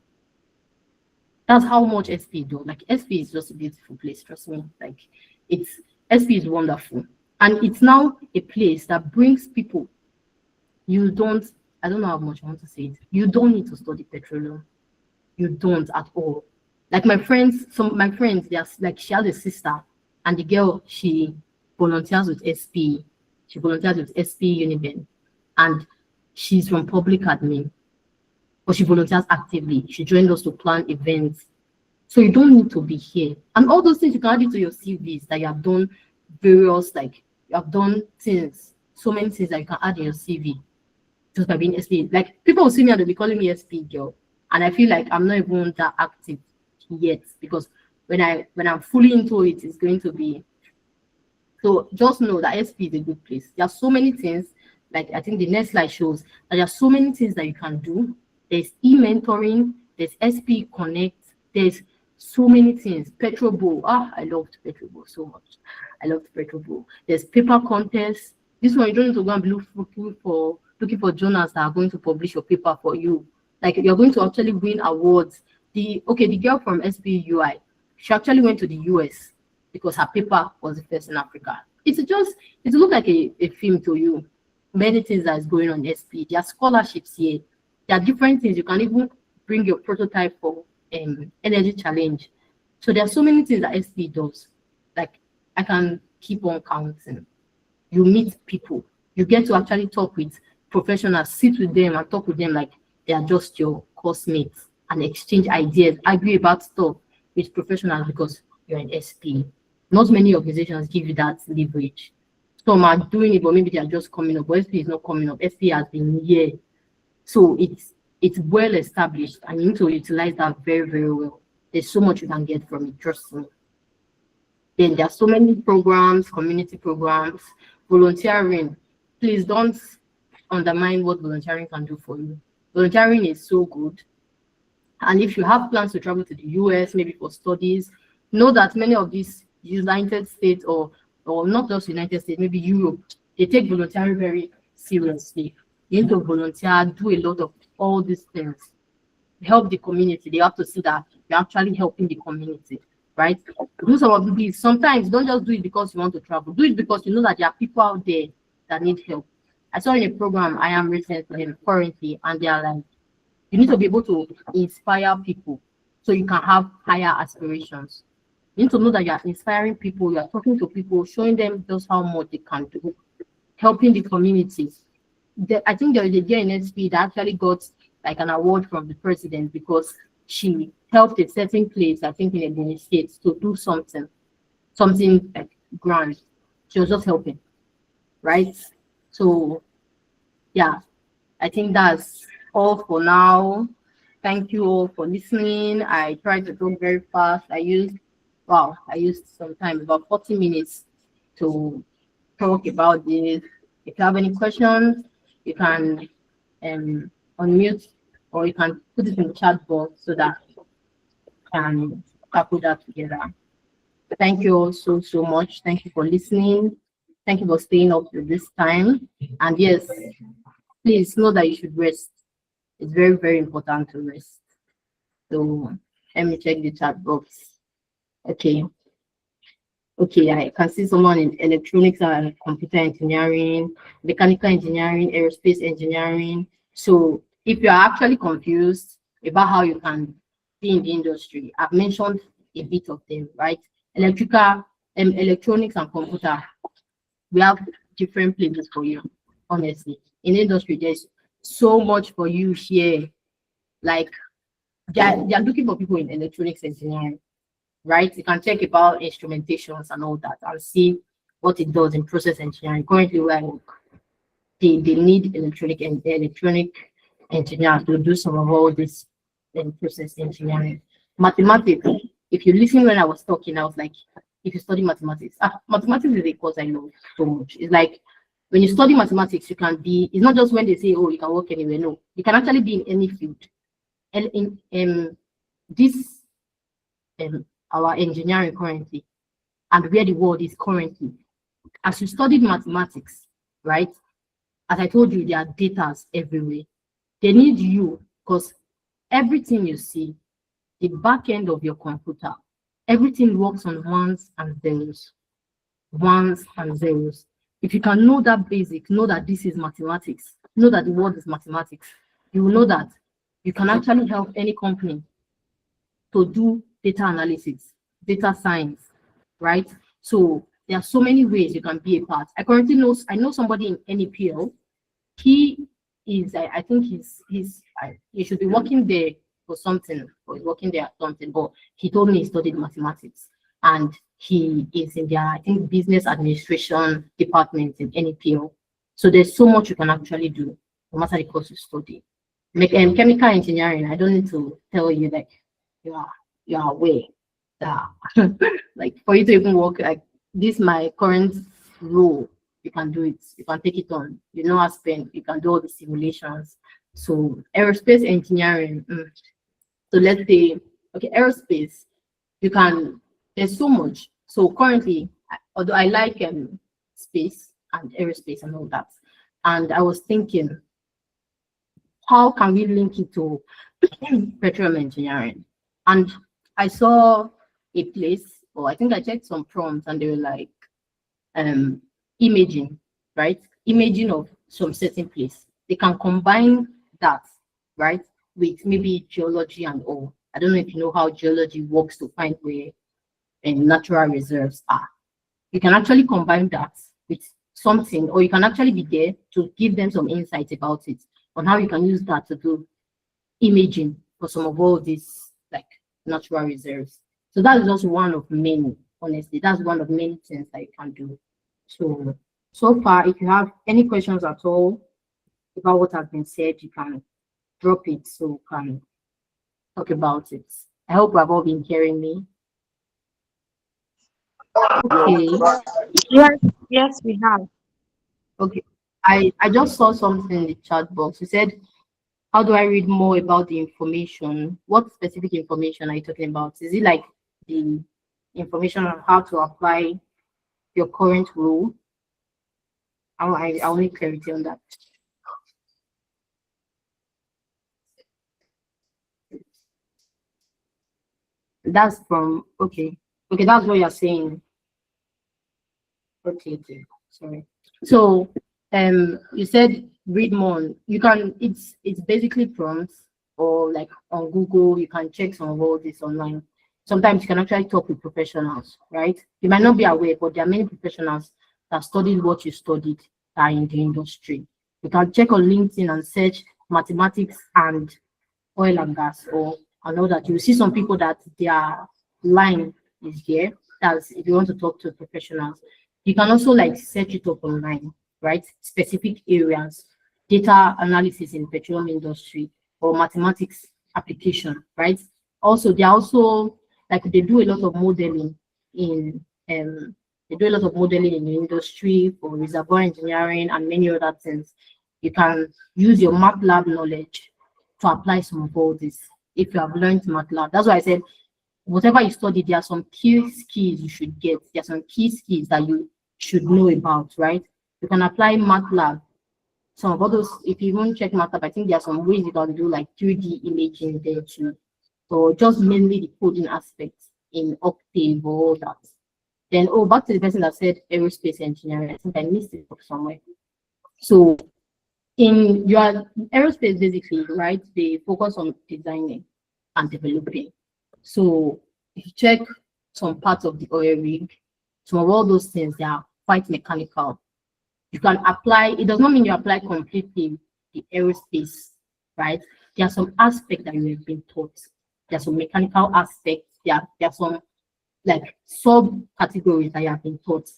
That's how much SP do. Like SP is just a beautiful place, trust me. Like SP is wonderful. And it's now a place that brings people. I don't know how much I want to say it. You don't need to study petroleum. You don't at all. Like my friends, she has a sister, and the girl, she volunteers with SP. She volunteers with SP Uniben, and she's from public admin, but she volunteers actively. She joined us to plan events. So you don't need to be here. And all those things you can add it to your CVs that you have done you have done things, so many things that you can add in your CV just by being SP. Like people will see me and they'll be calling me SP girl. And I feel like I'm not even that active yet because when I'm fully into it, it's going to be. So just know that SP is a good place. There are so many things Like I think the next slide shows that there are so many things that you can do. There's e-mentoring, there's SP Connect, there's so many things. Petrobol. Ah, I loved Petrobol so much. I loved Petrobol. There's paper contests. This one you don't need to go and be looking for journals that are going to publish your paper for you. Like you're going to actually win awards. The girl from SBUI, she actually went to the US because her paper was the first in Africa. It look like a film to you. Many things that is going on in SP. There are scholarships here. There are different things. You can even bring your prototype for energy challenge. So there are so many things that SP does. Like I can keep on counting. You meet people. You get to actually talk with professionals, sit with them and talk with them like they are just your course mates and exchange ideas, argue about stuff with professionals because you're an SP. Not many organizations give you that leverage. Some are doing it, but maybe they are just coming up. But SP is not coming up. SP has been here. So it's well established and you need to utilize that very, very well. There's so much you can get from it, trust me. Then there are so many programs, community programs, volunteering. Please don't undermine what volunteering can do for you. Volunteering is so good. And if you have plans to travel to the US, maybe for studies, know that many of these United States or not just United States, maybe Europe, they take volunteering very seriously. You need to volunteer, do a lot of all these things. Help the community. They have to see that you're actually helping the community, right? Do some of these. Sometimes don't just do it because you want to travel. Do it because you know that there are people out there that need help. I saw in a program I am recently currently, and they are like, you need to be able to inspire people so you can have higher aspirations. You need to know that you are inspiring people, you are talking to people, showing them just how much they can do, helping the community. I think there is a girl in SP that actually got like an award from the president because she helped a certain place, I think in the States, to do something like grand. She was just helping, right? So yeah, I think that's all for now. Thank you all for listening. I tried to talk very fast. I used some time, about 40 minutes to talk about this. If you have any questions, you can unmute or you can put it in the chat box so that we can tackle that together. Thank you all so much. Thank you for listening. Thank you for staying up to this time. And yes, please know that you should rest. It's very, very important to rest. So let me check the chat box. Okay, I can see someone in electronics and computer engineering, mechanical engineering, aerospace engineering. So if you are actually confused about how you can be in the industry, I've mentioned a bit of them, right? Electronics and computer, we have different places for you, honestly. In the industry, there's so much for you here. Like they are looking for people in electronics engineering, right? You can check about instrumentations and all that and see what it does in process engineering. Currently, where I work, they need electronic engineers to do some of all this in process engineering. Mathematics, if you listen when I was talking, I was like, if you study mathematics, mathematics is a course I love so much. It's like when you study mathematics, you can be, it's not just when they say, oh, you can work anywhere. No, you can actually be in any field. And in this our engineering currently and where the world is currently, as you studied mathematics, right? As I told you, there are data everywhere. They need you because everything you see, the back end of your computer, everything works on ones and zeros. Ones and zeros. If you can know that basic, know that this is mathematics, know that the world is mathematics, you will know that you can actually help any company to do data analysis, data science, right? So there are so many ways you can be a part. I know somebody in NEPL. He is, I think he should be working there for something, or he's working there at something, but he told me he studied mathematics and he is in their, I think, business administration department in NEPL. So there's so much you can actually do, no matter the course you study. Chemical engineering, I don't need to tell you that you are aware that like for you to even work like this, my current role, you can do it. You can take it on. You know how to spend. You can do all the simulations. So aerospace engineering. So let's say, okay, aerospace. You can. There's so much. So currently, although I like space and aerospace and all that, and I was thinking, how can we link it to petroleum engineering? And I saw a place, or I think I checked some prompts, and they were like, um, imaging, right? Imaging of some certain place. They can combine that, right, with maybe geology and all. I don't know if you know how geology works to find where natural reserves are. You can actually combine that with something, or you can actually be there to give them some insight about it on how you can use that to do imaging for some of all these like natural reserves. So that is also one of many, honestly. That's one of many things that you can do. So so far, if you have any questions at all about what has been said, you can drop it so we can talk about it. I hope you have all been hearing me. Okay. Yes, yes, we have. Okay. I just saw something in the chat box. You said, how do I read more about the information? What specific information are you talking about? Is it like the information on how to apply your current rule? I need clarity on that. That's from, okay. Okay, that's what you're saying. Okay, okay. Sorry. So you said read more. You can, it's basically prompts, or like on Google, you can check some of all this online. Sometimes you can actually talk with professionals, right? You might not be aware, but there are many professionals that studied what you studied that are in the industry. You can check on LinkedIn and search mathematics and oil and gas, or I know that you see some people that their line is here. That's if you want to talk to professionals. You can also like search it up online, right? Specific areas, data analysis in petroleum industry or mathematics application, right? Also, they are also like they do a lot of modeling in they do a lot of modeling in the industry for reservoir engineering and many other things. You can use your MATLAB knowledge to apply some of all this if you have learned MATLAB. That's why I said whatever you study, there are some key skills you should get. There are some key skills that you should know about, right? You can apply MATLAB. Some of all those, if you even check MATLAB, I think there are some ways you can do like 3D imaging there too. So just mainly the coding aspects in Octave or all that. Then, oh, back to the person that said aerospace engineering. I think I missed it somewhere. So in your aerospace, basically, right, they focus on designing and developing. So if you check some parts of the oil rig, some of all those things, they are quite mechanical. You can apply, it does not mean you apply completely the aerospace, right? There are some aspects that you have been taught. There are some mechanical aspects, there are some like subcategories that you have been taught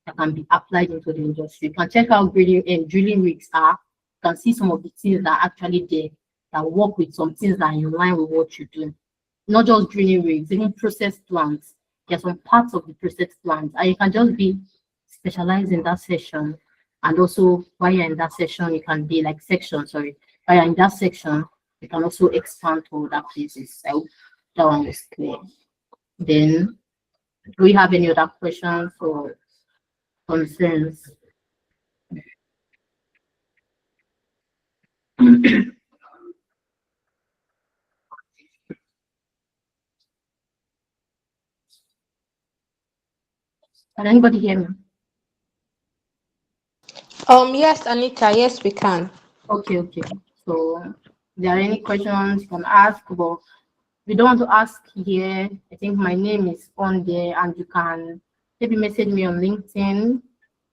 that can be applied into the industry. You can check out grading and drilling rigs are. You can see some of the things that are actually there that work with some things that are in line with what you do. Not just drilling rigs, even process plants. There are some parts of the process plant, and you can just be specialized in that section. And also, while you're in that section, you can be like section, sorry. While you're in that section, you can also expand to other places. I hope that one is clear. Then, do we have any other questions or concerns? Can anybody hear me? Yes, Anita, yes, we can. Okay, okay. So, if there are any questions you can ask, but if you don't want to ask here, I think my name is on there, and you can maybe message me on LinkedIn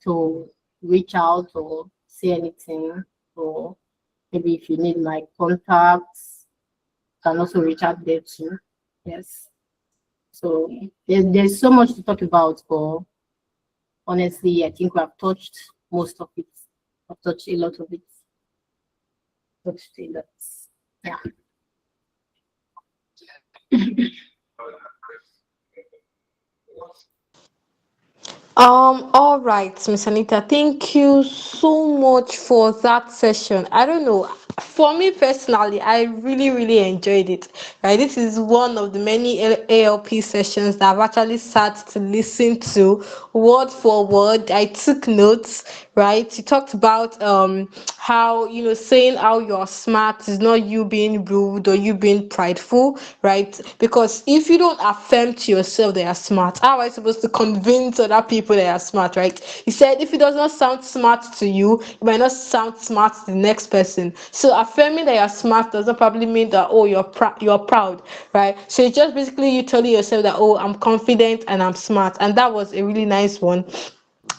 to reach out or say anything. Or maybe if you need my contacts, you can also reach out there too. Yes. So there's so much to talk about, but honestly, I think we have touched most of it. I've touched a lot of it. Touched a lot. Yeah. All right, Miss Anita, thank you so much for that session. I don't know. For me personally, I really, really enjoyed it. Right, this is one of the many ALP sessions that I've actually sat to listen to word for word. I took notes. Right, you talked about how saying how you're smart is not you being rude or you being prideful, right? Because if you don't affirm to yourself that you're smart, how are you supposed to convince other people that you're smart, right? He said if it does not sound smart to you, it might not sound smart to the next person. So affirming that you're smart doesn't probably mean that, oh, you're proud, right? So it's just basically you telling yourself that, oh, I'm confident and I'm smart. And that was a really nice one.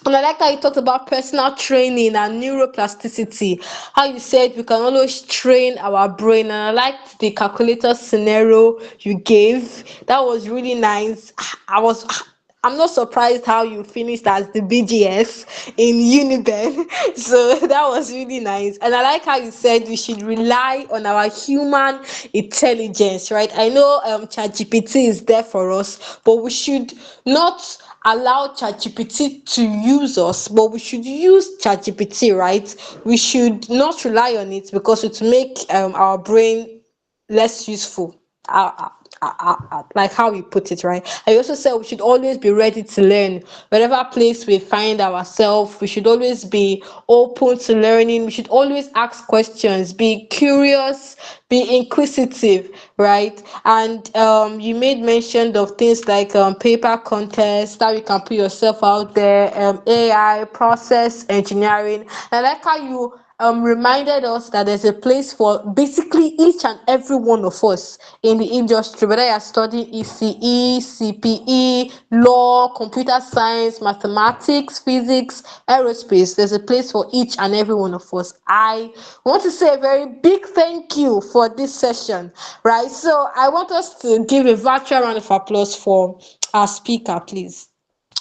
And I like how you talked about personal training and neuroplasticity. How you said we can always train our brain. And I liked the calculator scenario you gave. That was really nice. I'm not surprised how you finished as the BGS in Uniben. So that was really nice. And I like how you said we should rely on our human intelligence, right? I know ChatGPT is there for us, but we should not allow ChatGPT to use us, but we should use ChatGPT, right? We should not rely on it because it will make our brain less useful. Like how you put it, right? I also said we should always be ready to learn. Whatever place we find ourselves, we should always be open to learning. We should always ask questions, be curious, be inquisitive, right? And you made mention of things like paper contests, how you can put yourself out there, AI, process engineering. And I like how you reminded us that there's a place for basically each and every one of us in the industry, whether you're studying ECE, CPE, law, computer science, mathematics, physics, aerospace. There's a place for each and every one of us. I want to say a very big thank you for this session, right? So I want us to give a virtual round of applause for our speaker, please.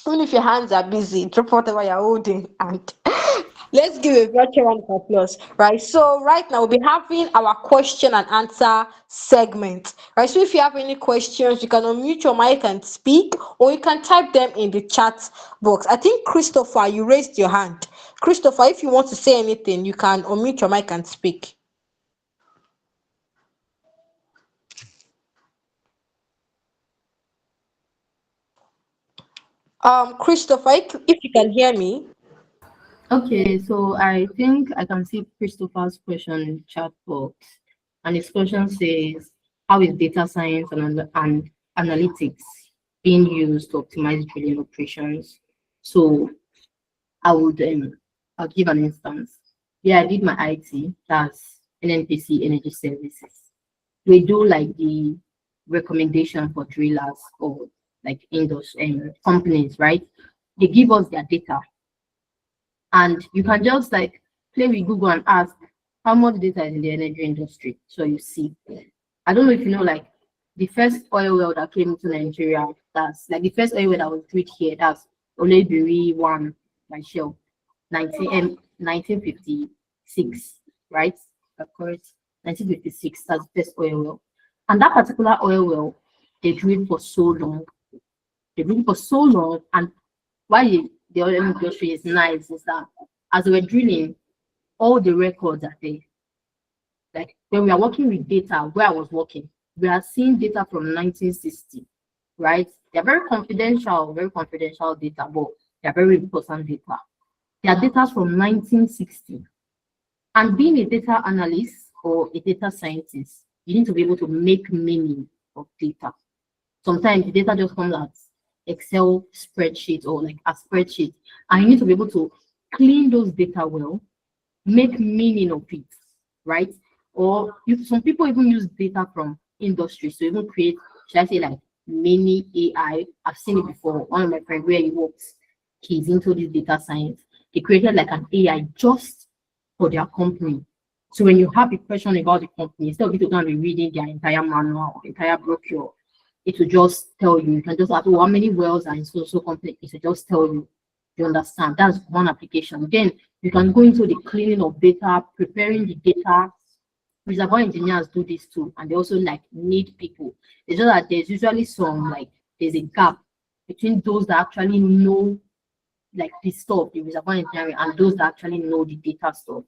Even if your hands are busy, drop whatever you're holding and let's give a virtual round of applause, right? So right now we'll be having our question and answer segment, right? So if you have any questions, you can unmute your mic and speak, or you can type them in the chat box. I think Christopher, you raised your hand. Christopher, if you want to say anything, you can unmute your mic and speak. Christopher, if you can hear me. Okay, so I think I can see Christopher's question in chat box, and his question says, "How is data science and analytics being used to optimize drilling operations?" So I would I'll give an instance. Yeah, I did my IT, that's NNPC Energy Services. We do like the recommendation for drillers or like industry companies, right? They give us their data, and you can just like play with Google and ask how much data is in the energy industry. So you see. I don't know if you know, like the first oil well that came into Nigeria, that's like the first oil well that was drilled here, that's Olebiri 1 by Shell, 1956, right? Of course, 1956, that's the first oil well. And that particular oil well, they drilled for so long. They drilled for so long, and why the oil industry is nice is that as we were drilling, all the records are there. Like when we are working with data, where I was working, we are seeing data from 1960, right? They're very confidential data, but they're very important data. They are data from 1960. And being a data analyst or a data scientist, you need to be able to make meaning of data. Sometimes the data just comes as Excel spreadsheet or like a spreadsheet, and you need to be able to clean those data well, make meaning of it, right? Or some people even use data from industry to even create, should I say, like mini AI. I've seen it before. One of my friends where he works, he's into this data science. He created like an AI just for their company. So when you have a question about the company, instead of you to go and be reading their entire manual, entire brochure, it will just tell you. You can just ask, oh, how many wells are in so company? It will just tell you. You understand? That's one application. Then you can go into the cleaning of data, preparing the data. Reservoir engineers do this too, and they also like need people. It's just that there's usually some like there's a gap between those that actually know like the stuff, the reservoir engineering, and those that actually know the data stuff,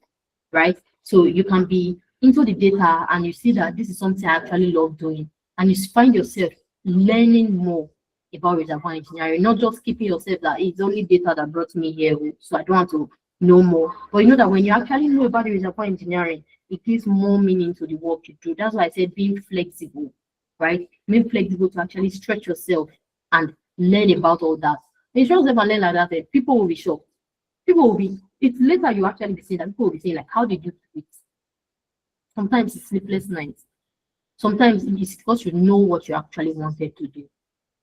right? So you can be into the data and you see that this is something I actually love doing, and you find yourself learning more about reservoir engineering, not just keeping yourself that it's only data that brought me here, so I don't want to know more. But you know that when you actually know about the reservoir engineering, it gives more meaning to the work you do. That's why I said being flexible, right? Being flexible to actually stretch yourself and learn about all that. If you just never learn like that, people will be shocked. People will be, it's later you actually be saying that people will be saying, like, how did you do it? Sometimes it's sleepless nights. Sometimes it's because you know what you actually wanted to do.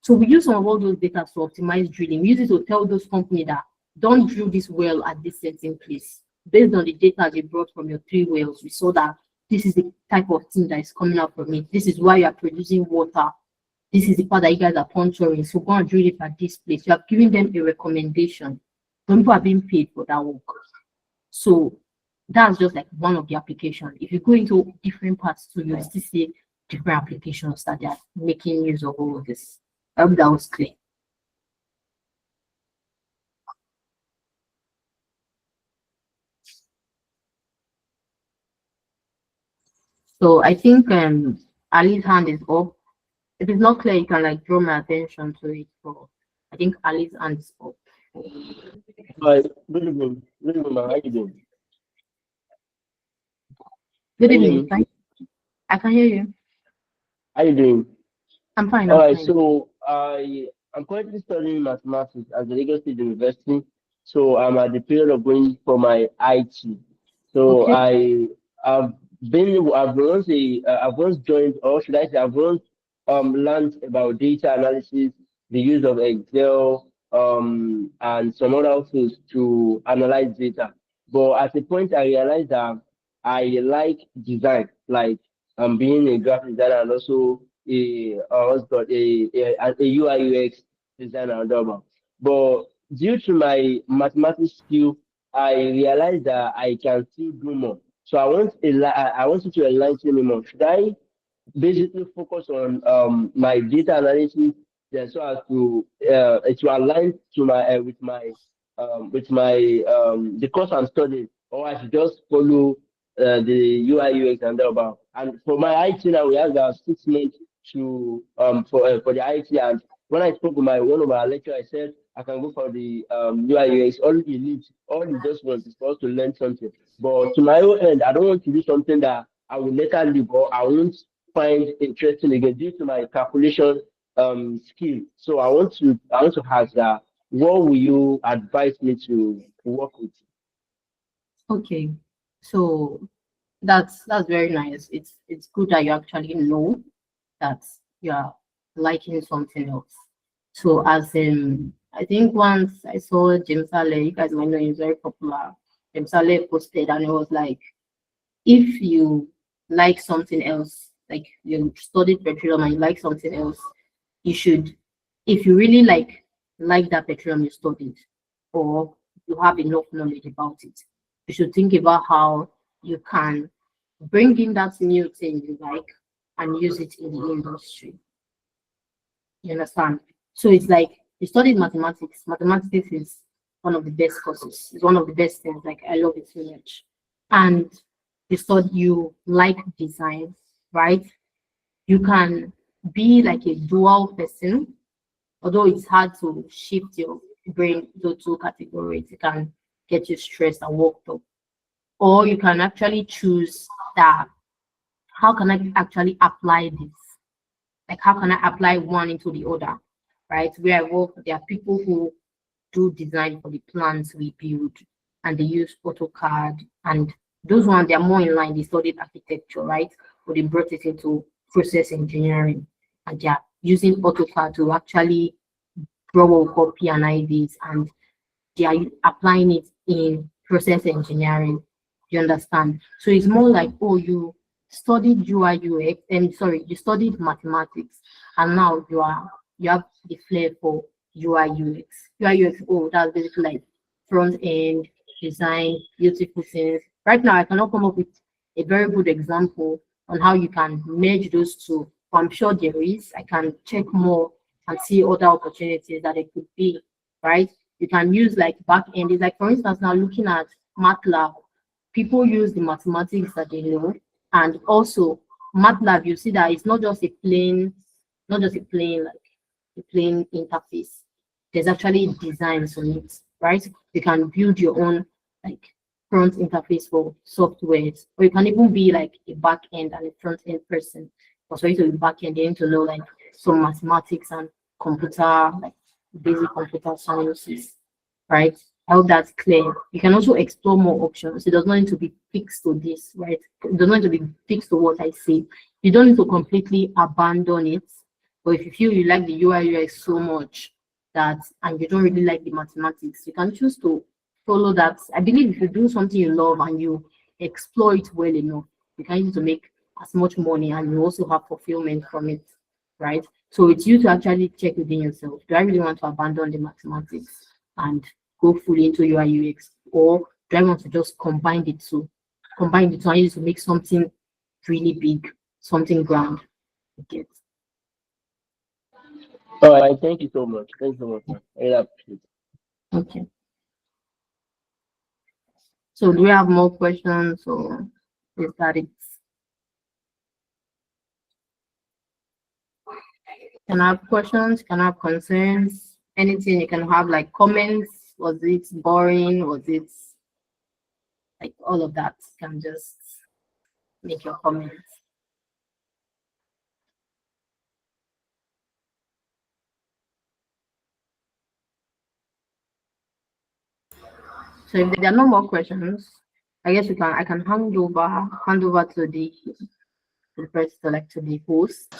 So we use some of all those data to optimize drilling. We use it to tell those companies that don't drill this well at this certain place. Based on the data they brought from your 3 wells, we saw that this is the type of thing that is coming out from it. This is why you are producing water. This is the part that you guys are puncturing. So go and drill it at this place. You have given them a recommendation. Some people are being paid for that work. So that's just like one of the applications. If you go into different parts too, you'll still see different applications that they are making use of all of this. I hope that was clear. So I think Ali's hand is up. If it's not clear, you can like draw my attention to it. So I think Ali's hand is up. Hi, good evening. Good evening, man. How you doing? Good Can you hear evening. me? I can hear you. How you doing? I'm fine. All I'm right, fine. so I'm currently studying mathematics at the Lagos State University. So I'm at the period of going for my IT. So Okay. I've once joined, or should I say I've once learned about data analysis, the use of Excel, and some other tools to analyze data. But at a point I realized that I like design, like being a graphic designer and also what's called a UI UX designer and all that. But due to my mathematics skill, I realized that I can still do more. So I want you to enlighten me more. Should I basically focus on my data analysis, yeah, so as to align to my with my the course I'm studying, or I should just follow the UI UX and all about. And for my IT now, we have 6 months to for the IT. And when I spoke with my one of our lecturer, I said I can go for the UI UX. All you just want is for us to learn something. But to my own end, I don't want to do something that I will later leave or I won't find interesting again due to my calculation skill. So I want to ask that what will you advise me to work with? Okay. So that's very nice. It's good that you actually know that you're liking something else. So as I think once I saw James Ale, you guys might know he's very popular. James Ale posted and it was like, if you like something else, like you studied petroleum and you like something else, you should, if you really like that petroleum you studied, or you have enough knowledge about it, you should think about how you can bring in that new thing you like and use it in the industry. You understand? So it's like you studied mathematics. Mathematics is one of the best courses. It's one of the best things. Like I love it so much. And you like design, right? You can be like a dual person, although it's hard to shift your brain to two categories. It can get you stressed and worked up. Or you can actually choose that how can I actually apply this? Like how can I apply one into the other? Right? Where I work, there are people who do design for the plans we build and they use AutoCAD and those ones they are more in line, they studied architecture, right? But they brought it into process engineering and they are using AutoCAD to actually draw a copy and IDs and they are applying it in process engineering. You understand? So it's more like, oh, you studied UI UX, and sorry, you studied mathematics, and now you have the flair for UI UX. UI UX, oh, that's basically like front end design, beautiful things. Right now, I cannot come up with a very good example on how you can merge those two. But I'm sure there is. I can check more and see other opportunities that it could be, right? You can use like back end. It's like, for instance, now looking at MATLAB, people use the mathematics that they know, and also MATLAB, you see that it's not just a plain, not just a plain like a plain interface. There's actually designs on it, right? You can build your own like front interface for softwares, or you can even be like a back end and a front end person. But for you to be back end, you need to know like some mathematics and computer, like basic computer sciences, right? I hope that's clear. You can also explore more options. It does not need to be fixed to this, right? It does not need to be fixed to what I say. You don't need to completely abandon it. But if you feel you like the UI UX so much that and you don't really like the mathematics, you can choose to follow that. I believe if you do something you love and you explore it well enough, you can use it to make as much money and you also have fulfillment from it, right? So it's you to actually check within yourself. Do I really want to abandon the mathematics and go fully into UI UX, or do I want to just combine the two and use it to make something really big, something grand? Get. All right, thank you so much. Thank you so much, man. I really appreciate it. Okay. So do we have more questions, or is that it? Can I have questions? Can I have concerns? Anything you can have like comments? Was it boring? Was it like all of that? You can just make your comments. So if there are no more questions, I guess I can hand over to the person, like to the host.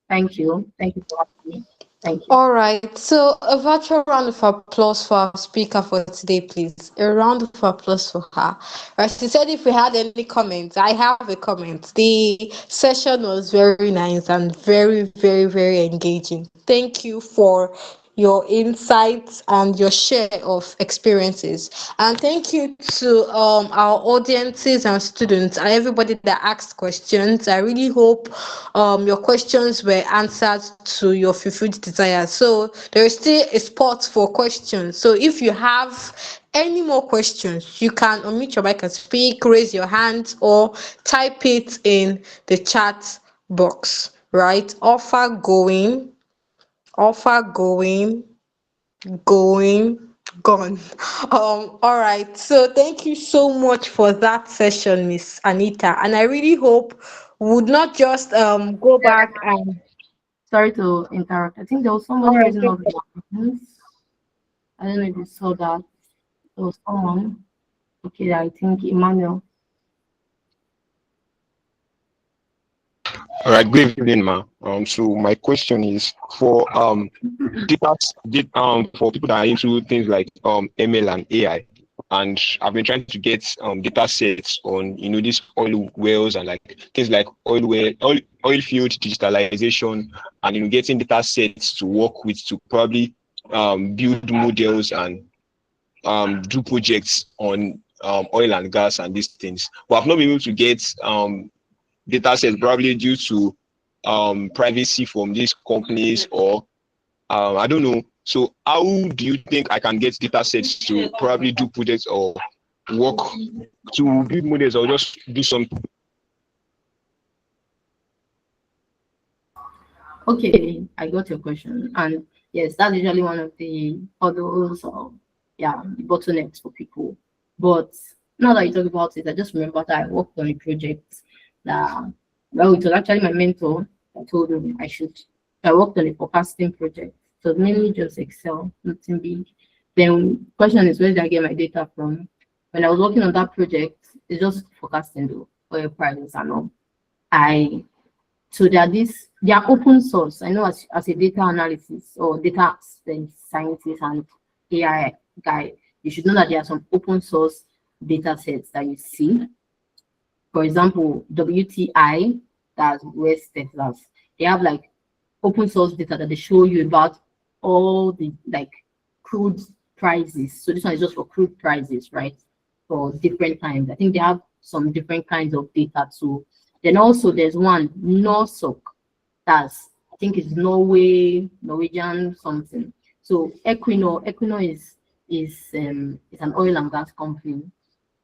Thank you. Thank you for having me. Thank you. All right. So a virtual round of applause for our speaker for today, please. A round of applause for her. Right. She said if we had any comments, I have a comment. The session was very nice and very, very, very engaging. Thank you for your insights and your share of experiences. And thank you to our audiences and students and everybody that asked questions. I really hope your questions were answered to your fulfilled desires. So there is still a spot for questions. So if you have any more questions, you can unmute your mic and speak, raise your hand, or type it in the chat box. Right? Offer going, gone. All right. So thank you so much for that session, Miss Anita. And I really hope we would not just go back and Sorry to interrupt. I think there was all somebody right. raising up their hands. I don't know if you saw that. There was someone. Okay, I think Emmanuel. All right, good evening, ma. So my question is for for people that are into things like ML and AI, and I've been trying to get data sets on these oil wells and like things like oil field digitalization, and getting data sets to work with to probably build models and do projects on oil and gas and these things. But I've not been able to get data sets probably due to privacy from these companies, or I don't know. So how do you think I can get data sets to probably do projects or work to build models or just do something? Okay, I got your question. And yes, that's usually one of the hurdles or the bottlenecks for people. But now that you talk about it, I just remember that I worked on a project that, well, it was actually my mentor that told me I worked on a forecasting project. So mainly just Excel, nothing big. Then question is, where did I get my data from? When I was working on that project, it's just forecasting though, oil prices and all. So they are open source. I know as a data analysis or data scientist and AI guy, you should know that there are some open source data sets that you see. For example, WTI, that's West Texas. They have like open source data that they show you about all the like crude prices. So this one is just for crude prices, right? For different times. I think they have some different kinds of data too. Then also there's one NORSOC, that's think it's Norway, Norwegian something. So Equinor is an oil and gas company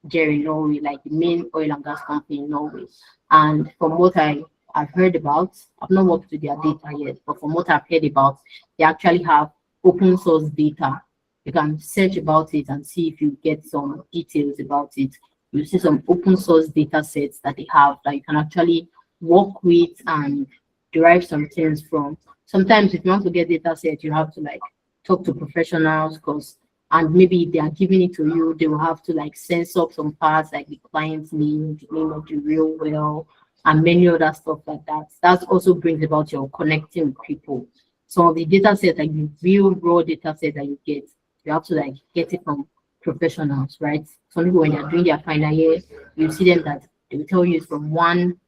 there in Norway, like the main oil and gas company in Norway. And from what I've heard about, I've not worked with their data yet, but from what I've heard about, they actually have open source data. You can search about it and see if you get some details about it. You see some open source data sets that they have that you can actually work with and derive some things from. Sometimes if you want to get data set, you have to like talk to professionals because and maybe if they are giving it to you, they will have to like sense up some parts like the client's name, the name of the real well, and many other stuff like that. That also brings about your connecting with people. Some of the data set, like the real raw data set that you get, you have to like get it from professionals, right? Some people when they're doing their final year, you see them that they will tell you it's from one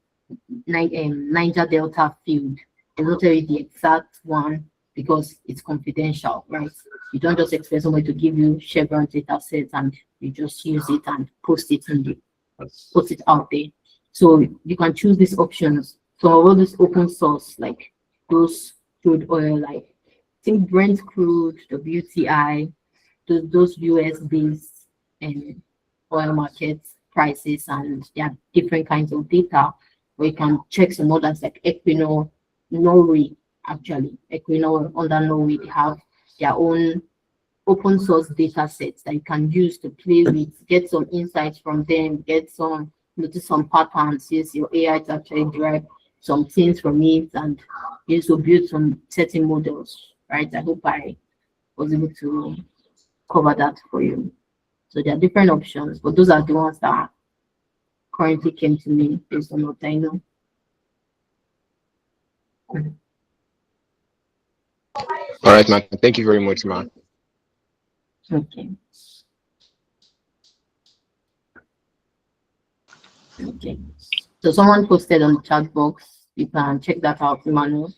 Niger Delta field. They will tell you the exact one because it's confidential, right? You don't just expect somebody to give you Chevron data sets and you just use it and post it in the put it out there. So you can choose these options. So all this open source, like those crude oil, like I think Brent crude, WTI, those US based and oil market prices, and there are different kinds of data where you can check some others like Equinor, Norway. Actually, Equinor under Norway, they have their own open source data sets that you can use to play with, get some insights from them, get some notice some patterns, use your AI to actually derive some things from it and use to build some certain models, right? I hope I was able to cover that for you. So there are different options, but those are the ones that currently came to me based on what I know. All right, man. Thank you very much, man. Okay. Okay. So someone posted on the chat box. You can check that out, Emmanuel.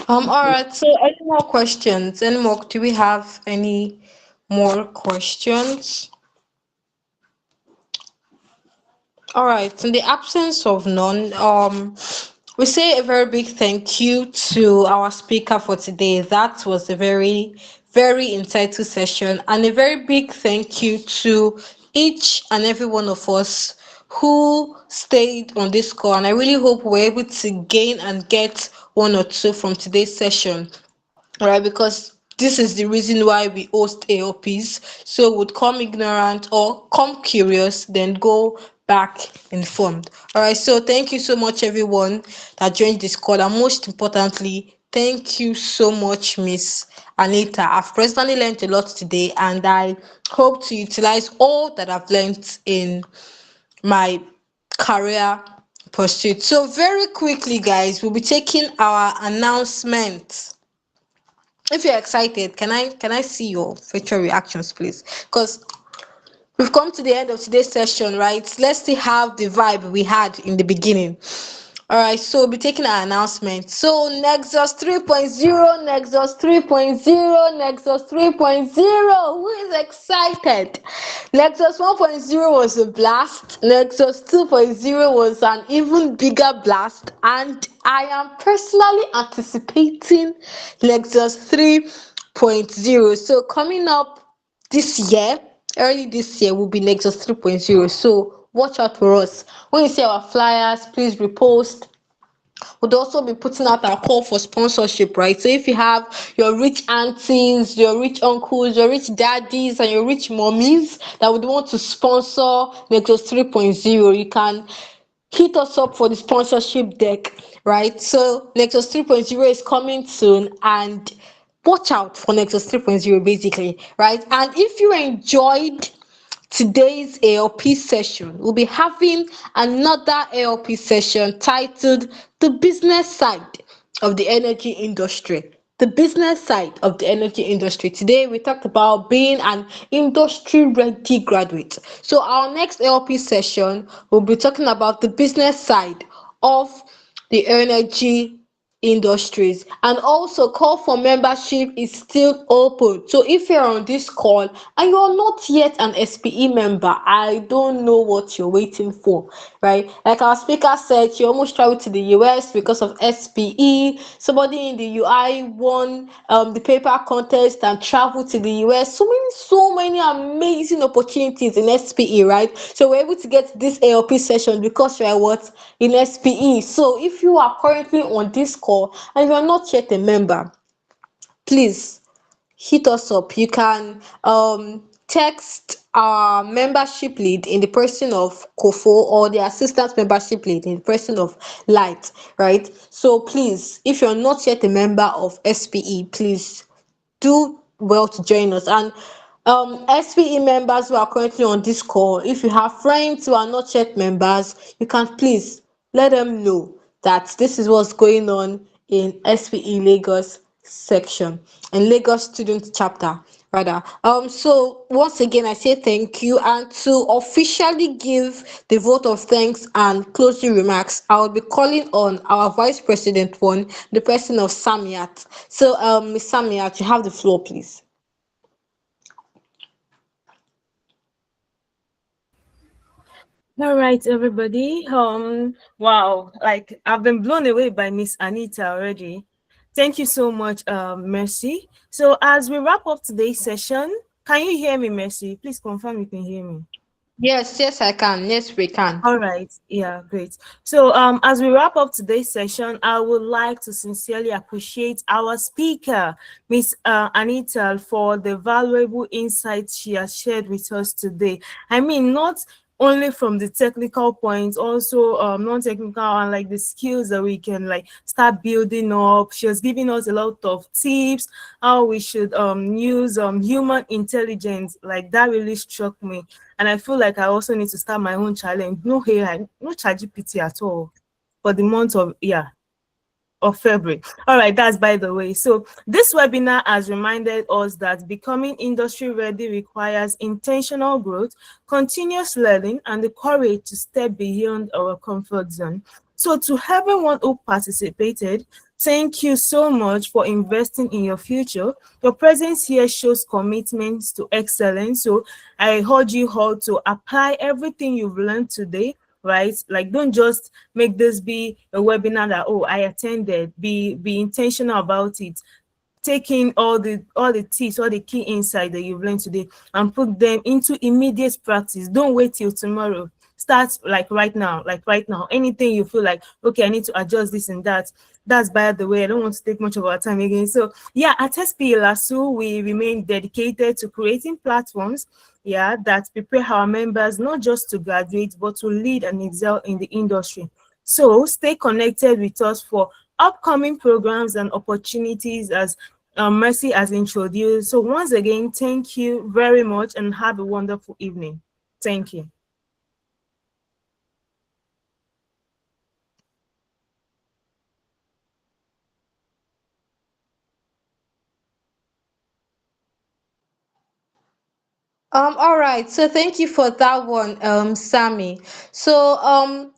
All right. So, any more questions? Any more? Do we have any more questions? All right. In the absence of none, we say a very big thank you to our speaker for today. That was a very, very insightful session, and a very big thank you to each and every one of us who stayed on this call. And I really hope we're able to gain and get one or two from today's session. All right, because this is the reason why we host AOPs. So would come ignorant or come curious, then go back informed. All right, so thank you so much, everyone that joined this call. And most importantly, thank you so much, Miss Anita. I've personally learned a lot today, and I hope to utilize all that I've learned in my career pursuit. So, very quickly, guys, we'll be taking our announcement. If you're excited, can I see your facial reactions, please? Because we've come to the end of today's session, right? Let's see how the vibe we had in the beginning. All right, so we'll be taking our announcement. So Nexus 3.0, Nexus 3.0, Nexus 3.0. Who is excited? Nexus 1.0 was a blast. Nexus 2.0 was an even bigger blast. And I am personally anticipating Nexus 3.0. So coming up this year, early this year, will be Nexus 3.0. So watch out for us. When you see our flyers, please repost. We'll also be putting out our call for sponsorship, right? So if you have your rich aunties, your rich uncles, your rich daddies, and your rich mommies that would want to sponsor Nexus 3.0, you can hit us up for the sponsorship deck, right? So Nexus 3.0 is coming soon, and watch out for Nexus 3.0 basically, right? And if you enjoyed today's ALP session, we'll be having another ALP session titled The Business Side of the Energy Industry. the business side of the energy industry. Today, we talked about being an industry ready graduate. So, our next LP session will be talking about the business side of the energy industries, and also call for membership is still open. So if you're on this call and you're not yet an SPE member, I don't know what you're waiting for, right? Like our speaker said, she almost traveled to the US because of SPE. Somebody in the UI won the paper contest and traveled to the US. So many amazing opportunities in SPE, right? So we're able to get this ALP session because you're what, in SPE. So if you are currently on this call and you're not yet a member, please hit us up. You can text our membership lead in the person of Kofo, or the assistant membership lead in the person of Light, right? So please, if you're not yet a member of SPE, please do well to join us. And SPE members who are currently on this call, if you have friends who are not yet members, you can please let them know that this is what's going on in SPE Lagos section, in Lagos student chapter rather. So once again, I say thank you, and to officially give the vote of thanks and closing remarks, I will be calling on our vice president one, the person of Samiat. So Miss Samiat, you have the floor, please. All right, everybody. Wow, like I've been blown away by Miss Anita already. Thank you so much, Mercy. So as we wrap up today's session, can you hear me, Mercy? Please confirm you can hear me. Yes, I can. Yes, we can. All right. Yeah, great. So, as we wrap up today's session, I would like to sincerely appreciate our speaker, Miss Anita, for the valuable insights she has shared with us today. I mean, not only from the technical points, also non-technical, and like the skills that we can like start building up. She has given us a lot of tips how we should use human intelligence. Like that really struck me, and I feel like I also need to start my own challenge. No AI, no ChatGPT at all for the month of February. All right, that's by the way. So this webinar has reminded us that becoming industry ready requires intentional growth, continuous learning, and the courage to step beyond our comfort zone. So to everyone who participated, thank you so much for investing in your future. Your presence here shows commitment to excellence. So I urge you all to apply everything you've learned today, right? Like don't just make this be a webinar that, oh, I attended. Be intentional about it. Take in all the tips, all the key insights that you've learned today, and put them into immediate practice. Don't wait till tomorrow. Start like right now, anything you feel like, okay, I need to adjust this and that. That's by the way. I don't want to take much of our time again. So yeah, at SPA Lasso, we remain dedicated to creating platforms, yeah, that prepare our members not just to graduate, but to lead and excel in the industry. So stay connected with us for upcoming programs and opportunities as Mercy has introduced. So once again, thank you very much and have a wonderful evening. Thank you. All right. So thank you for that one, Sammy. So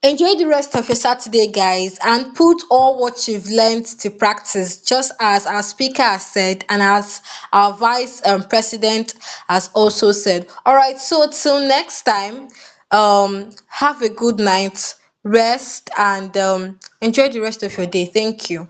enjoy the rest of your Saturday, guys, and put all what you've learned to practice, just as our speaker has said, and as our vice president has also said. All right. So till next time, have a good night, rest, and enjoy the rest of your day. Thank you.